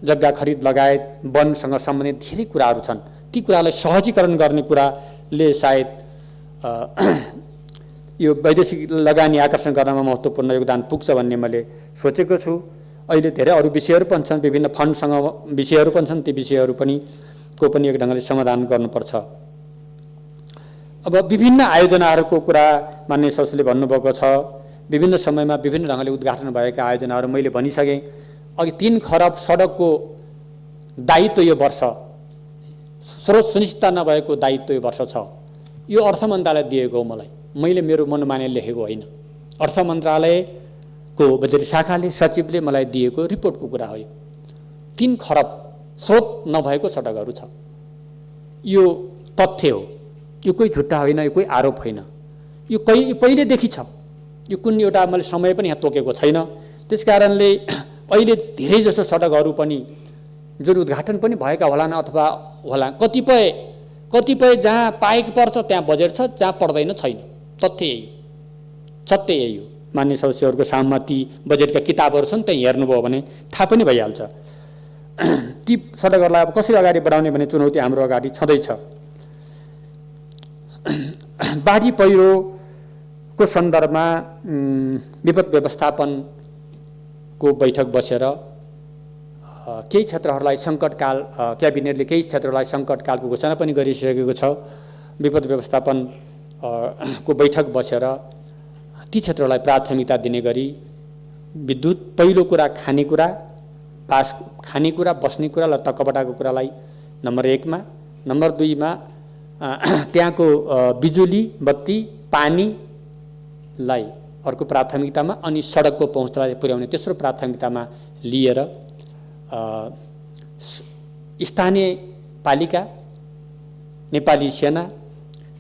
जग्गा खरिद लगायत वनसँग सम्बन्धित धेरै कुराहरू छन्। ती कुरालाई सहजीकरण गर्ने कुराले सायद यो वैदेशिक लगानी आकर्षण गर्नमा महत्त्वपूर्ण योगदान पुग्छ भन्ने मैले सोचेको छु। अहिले धेरै अरू विषयहरू पनि छन्, विभिन्न फन्डसँग विषयहरू पनि छन्, ती विषयहरू पनि एक ढङ्गले समाधान गर्नुपर्छ। अब विभिन्न आयोजनाहरूको कुरा माननीय सदस्यले भन्नुभएको छ। विभिन्न समयमा विभिन्न ढङ्गले उद्घाटन भएका आयोजनाहरू मैले भनिसकेँ। अघि 3 खरब सडकको दायित्व यो वर्ष, स्रोत सुनिश्चितता नभएको दायित्व यो वर्ष छ। यो अर्थ मन्त्रालय दिएको हो, मैले मेरो मनमाने लेखेको होइन। अर्थ मन्त्रालयको बजेट शाखाले सचिवले मलाई दिएको रिपोर्टको कुरा हो। 3 खरब स्रोत नभएको सडकहरू छ। यो तथ्य हो, यो कोही झुट्टा होइन, यो कोही आरोप होइन, यो पहिलेदेखि छ। यो कुन एउटा मैले समय पनि यहाँ तोकेको छैन। त्यसकारणले अहिले धेरै जसो सडकहरू पनि जुन उद्घाटन पनि भएका होलान् अथवा होला, कतिपय जहाँ पाएको पर्छ त्यहाँ बजेट छ, जहाँ पर्दैन छैन। तथ्य यही हो। मान्य सदस्यहरूको सहमति बजेटका किताबहरू छन्, त्यहाँ हेर्नुभयो भने थाहा पनि भइहाल्छ। ती सडकहरूलाई अब कसरी अगाडि बढाउने भन्ने चुनौती हाम्रो अगाडि छँदैछ। बाढी पहिरोको सन्दर्भमा विपद व्यवस्थापनको बैठक बसेर केही क्षेत्रहरूलाई सङ्कटकाल, क्याबिनेटले केही क्षेत्रहरूलाई सङ्कटकालको घोषणा पनि गरिसकेको छ। विपद व्यवस्थापन को बैठक बसेर ती क्षेत्रहरूलाई प्राथमिकता दिने गरी विद्युत, पहिलो कुरा खानेकुरा, बस्ने कुरा र तकबटाको कुरालाई नम्बर 1 मा, नम्बर 2 मा त्यहाँको बिजुली, बत्ती, पानीलाई अर्को प्राथमिकतामा, अनि सडकको पहुँचलाई पुर्याउने तेस्रो प्राथमिकतामा लिएर स्थानीय पालिका, नेपाली सेना,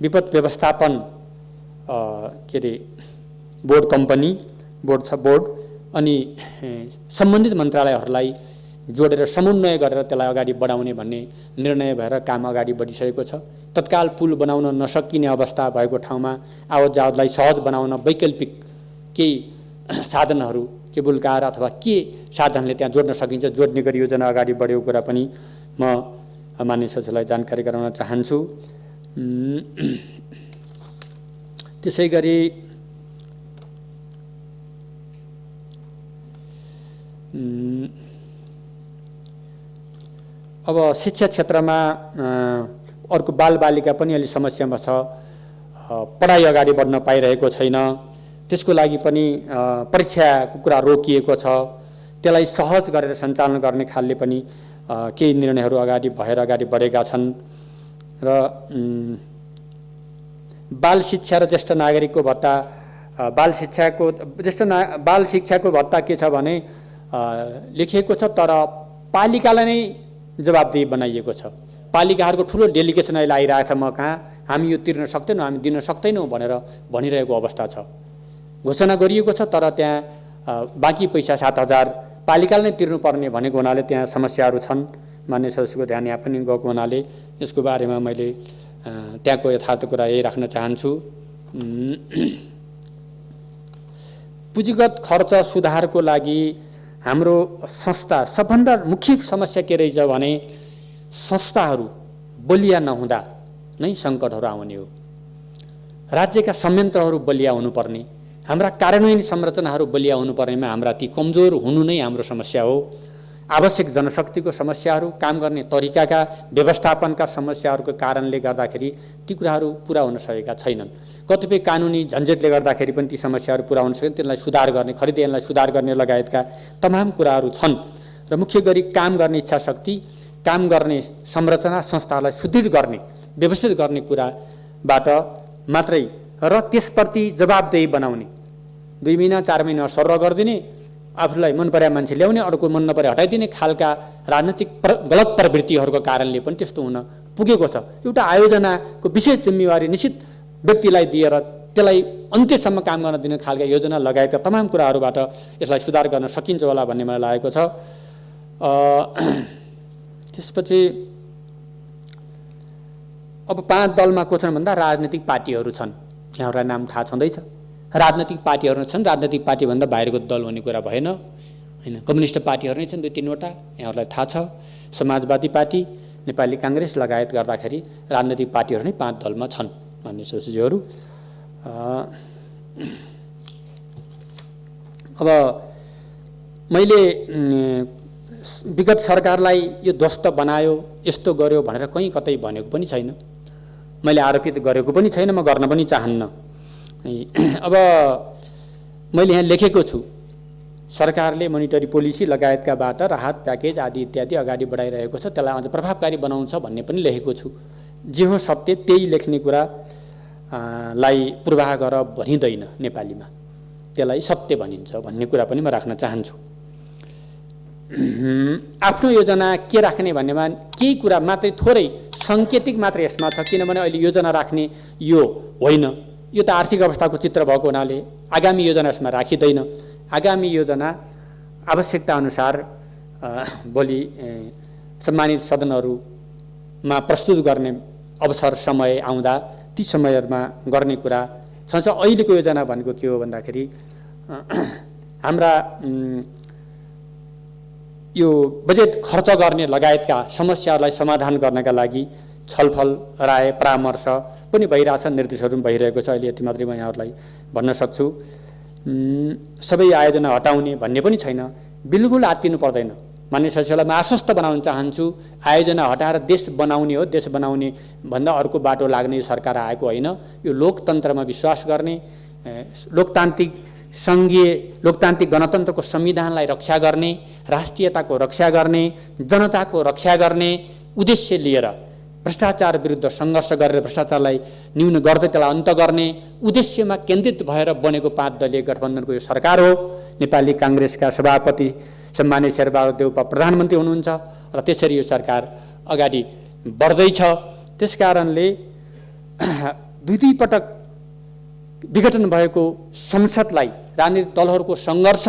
विपद व्यवस्थापन बोर्ड कम्पनी, बोर्ड अनि सम्बन्धित मन्त्रालयहरूलाई जोडेर समन्वय गरेर त्यसलाई अगाडि बढाउने भन्ने निर्णय भएर काम अगाडि बढिसकेको छ। तत्काल पुल बनाउन नसकिने अवस्था भएको ठाउँमा आवत जावतलाई सहज बनाउन वैकल्पिक केही साधनहरू, केबुल कार अथवा के साधनले त्यहाँ जोड्न सकिन्छ, जोड्ने गरी योजना अगाडि बढेको कुरा पनि म मान्य सदस्यलाई जानकारी गराउन चाहन्छु। त्यसै गरी अब शिक्षा क्षेत्रमा अर्को बालबालिका पनि अलि समस्यामा छ। पढाइ अगाडि बढ्न पाइरहेको छैन। त्यसको लागि पनि परीक्षाको कुरा रोकिएको छ। त्यसलाई सहज गरेर सञ्चालन गर्ने खालले पनि केही निर्णयहरू अगाडि बढेका छन्। र बाल शिक्षा र ज्येष्ठ नागरिकको भत्ता, बाल शिक्षाको भत्ता के छ भने लेखिएको छ, तर पालिकालाई नै जवाबदेही बनाइएको छ। पालिकाहरूको ठुलो डेलिगेसन अहिले आइरहेछ म कहाँ, हामी यो तिर्न सक्दैनौँ, हामी दिन सक्दैनौँ भनेर भनिरहेको अवस्था छ। घोषणा गरिएको छ, तर त्यहाँ बाँकी पैसा 7,000 पालिकाले नै तिर्नुपर्ने भनेको हुनाले त्यहाँ समस्याहरू छन्। मान्य सदस्यको ध्यान यहाँ पनि गएको हुनाले यसको बारेमा मैले त्यहाँको यथार्थ कुरा यही राख्न चाहन्छु। पुँजीगत खर्च सुधारको लागि हाम्रो संस्था सबभन्दा मुख्य समस्या के रहेछ भने संस्थाहरू बलिया नहुँदा नै सङ्कटहरू आउने हो। राज्यका संयन्त्रहरू बलिया हुनुपर्ने, हाम्रा कार्यान्वयन संरचनाहरू बलिया हुनुपर्नेमा हाम्रा ती कमजोर हुनु नै हाम्रो समस्या हो। आवश्यक जनशक्तिको समस्याहरू, काम गर्ने तरिकाका व्यवस्थापनका समस्याहरूको कारणले गर्दाखेरि ती कुराहरू पुरा हुन सकेका छैनन्। कतिपय कानुनी झन्झटले गर्दाखेरि पनि ती समस्याहरू पुरा हुन सकेन, त्यसलाई सुधार गर्ने, खरिदेनलाई सुधार गर्ने लगायतका तमाम कुराहरू छन्। र मुख्य गरी काम गर्ने इच्छा शक्ति, काम गर्ने संरचना, संस्थालाई सुदृढ गर्ने, व्यवस्थित गर्ने कुराबाट मात्रै र त्यसप्रति जवाबदेही बनाउने, 2 महिना 4 महिना सर्र गरिदिने, आफूलाई मन परेका मान्छे ल्याउने, अर्को मन नपरे हटाइदिने खालका राजनीतिक गलत प्रवृत्तिहरूको कारणले पनि त्यस्तो हुन पुगेको छ। एउटा आयोजनाको विशेष जिम्मेवारी निश्चित व्यक्तिलाई दिएर त्यसलाई अन्त्यसम्म काम गर्न दिने खालका योजना लगायतका तमाम कुराहरूबाट यसलाई सुधार गर्न सकिन्छ होला भन्ने मलाई लागेको छ। त्यसपछि अब 5 दलमा को छन् भन्दा राजनीतिक पार्टीहरू छन्। यहाँहरूलाई नाम थाहा छँदैछ। राजनीतिक पार्टीहरू छन्, राजनीतिक पार्टीभन्दा बाहिरको दल हुने कुरा भएन हैन। कम्युनिस्ट पार्टीहरू नै छन् 2-3 वटा, यहाँहरूलाई थाहा छ। समाजवादी पार्टी, नेपाली काङ्ग्रेस लगायत गर्दाखेरि राजनीतिक पार्टीहरू नै 5 दलमा छन् मान्य सदस्यहरू। अब मैले विगत सरकारलाई यो ध्वस्त बनायो, यस्तो गर्यो भनेर कहीँ कतै भनेको पनि छैन, मैले आरोपित गरेको पनि छैन, म गर्न पनि चाहन्न। अब मैले यहाँ लेखेको छु, सरकारले मोनिटरी पोलिसी लगायतकाबाट राहत प्याकेज आदि इत्यादि अगाडि बढाइरहेको छ, त्यसलाई अझ प्रभावकारी बनाउँछ भन्ने पनि लेखेको छु। जे हो सत्य त्यही लेख्ने कुरा लाई पूर्वाह गर भनिँदैन नेपालीमा, त्यसलाई सत्य भनिन्छ भन्ने कुरा पनि म राख्न चाहन्छु। आफ्नो योजना के राख्ने भन्नेमा केही कुरा मात्रै थोरै साङ्केतिक मात्र यसमा छ, किनभने अहिले योजना राख्ने यो होइन, यो त आर्थिक अवस्थाको चित्र भएको हुनाले आगामी योजना यसमा राखिँदैन। आगामी योजना आवश्यकता अनुसार भोलि सम्मानित सदनहरूमा प्रस्तुत गर्ने अवसर समय आउँदा ती समयहरूमा गर्ने कुरा छ। अहिलेको योजना भनेको के हो भन्दाखेरि हाम्रा यो बजेट खर्च गर्ने लगायतका समस्याहरूलाई समाधान गर्नका लागि छलफल, राय, परामर्श पनि भइरहेछ, निर्देशहरू पनि भइरहेको छ। अहिले यति मात्रै म यहाँहरूलाई भन्न सक्छु। सबै आयोजना हटाउने भन्ने पनि छैन, बिल्कुल आत्तिनु पर्दैन। मान्य सदस्यलाई म आश्वस्त बनाउन चाहन्छु, आयोजना हटाएर देश बनाउने हो, देश बनाउने भन्दा अर्को बाटो लाग्ने यो सरकार आएको होइन। यो लोकतन्त्रमा विश्वास गर्ने, लोकतान्त्रिक सङ्घीय लोकतान्त्रिक गणतन्त्रको संविधानलाई रक्षा गर्ने, राष्ट्रियताको रक्षा गर्ने, जनताको रक्षा गर्ने उद्देश्य लिएर भ्रष्टाचार विरुद्ध सङ्घर्ष गरेर भ्रष्टाचारलाई न्यून गर्दै त्यसलाई अन्त गर्ने उद्देश्यमा केन्द्रित भएर बनेको 5 दलीय गठबन्धनको यो सरकार हो। नेपाली काङ्ग्रेसका सभापति सम्मानित शेरबहादुर देउपा प्रधानमन्त्री हुनुहुन्छ र त्यसरी यो सरकार अगाडि बढ्दैछ। त्यसकारणले 2 पटक विघटन भएको संसदलाई राजनीतिक दलहरूको सङ्घर्ष,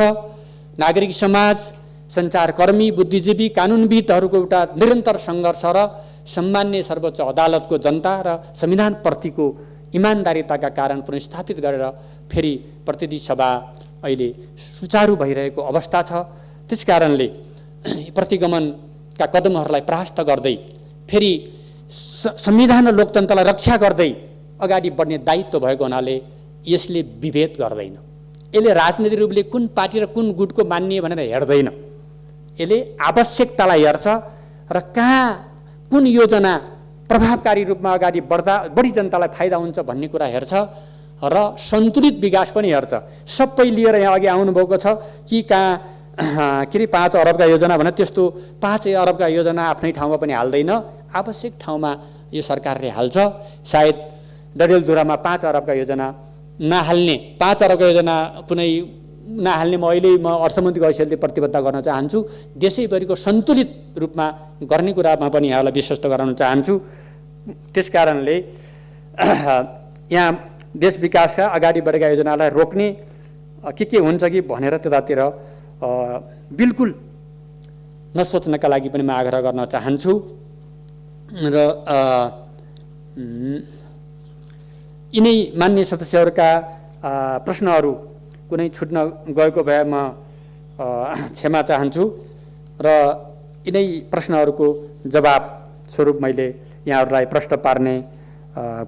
नागरिक समाज, सञ्चारकर्मी, बुद्धिजीवी, कानुनविदहरूको एउटा निरन्तर सङ्घर्ष र सम्मान्य सर्वोच्च अदालतको जनता र संविधानप्रतिको इमान्दारिताका कारण पुनर्स्थापित गरेर फेरि प्रतिनिधि सभा अहिले सुचारू भइरहेको अवस्था छ। त्यसकारणले प्रतिगमनका कदमहरूलाई परास्त गर्दै फेरि संविधान र लोकतन्त्रलाई रक्षा गर्दै अगाडि बढ्ने दायित्व भएको हुनाले यसले विभेद गर्दैन। यसले राजनीतिक रूपले कुन पार्टी र कुन गुटको मान्ने भनेर हेर्दैन। यसले आवश्यकतालाई हेर्छ र कहाँ कुन योजना प्रभावकारी रूपमा अगाडि बढ्दा बढी जनतालाई फाइदा हुन्छ भन्ने कुरा हेर्छ र सन्तुलित विकास पनि हेर्छ। सबै लिएर यहाँ अघि आउनुभएको छ कि कहाँ के अरे 5 अरबका योजना भने त्यस्तो 5 अरबका योजना आफ्नै ठाउँमा पनि हाल्दैन, आवश्यक ठाउँमा यो सरकारले हाल्छ। सायद डडेलधुरामा 5 अरबका योजना नहाल्ने, 5 अरबका योजना कुनै नहाल्ने म अर्थमन्त्रीको हैसियतले प्रतिबद्धता गर्न चाहन्छु। देशैभरिको सन्तुलित रूपमा गर्ने कुरामा पनि यहाँलाई विश्वस्त गराउन चाहन्छु। त्यसकारणले यहाँ देश विकासका अगाडि बढेका योजनालाई रोक्ने के हुन्छ कि भनेर त्यतातिर बिल्कुल नसोच्नका लागि पनि म आग्रह गर्न चाहन्छु। र यिनै मान्य सदस्यहरूका प्रश्नहरू कुनै छुट्न गएको भए म क्षमा चाहन्छु र यिनै प्रश्नहरूको जवाब स्वरूप मैले यहाँहरूलाई प्रश्न पार्ने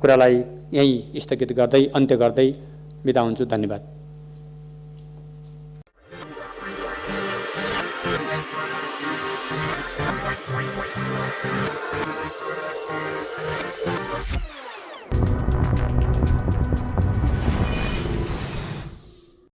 कुरालाई यहीँ स्थगित गर्दै अन्त्य गर्दै बिदा हुन्छु। धन्यवाद।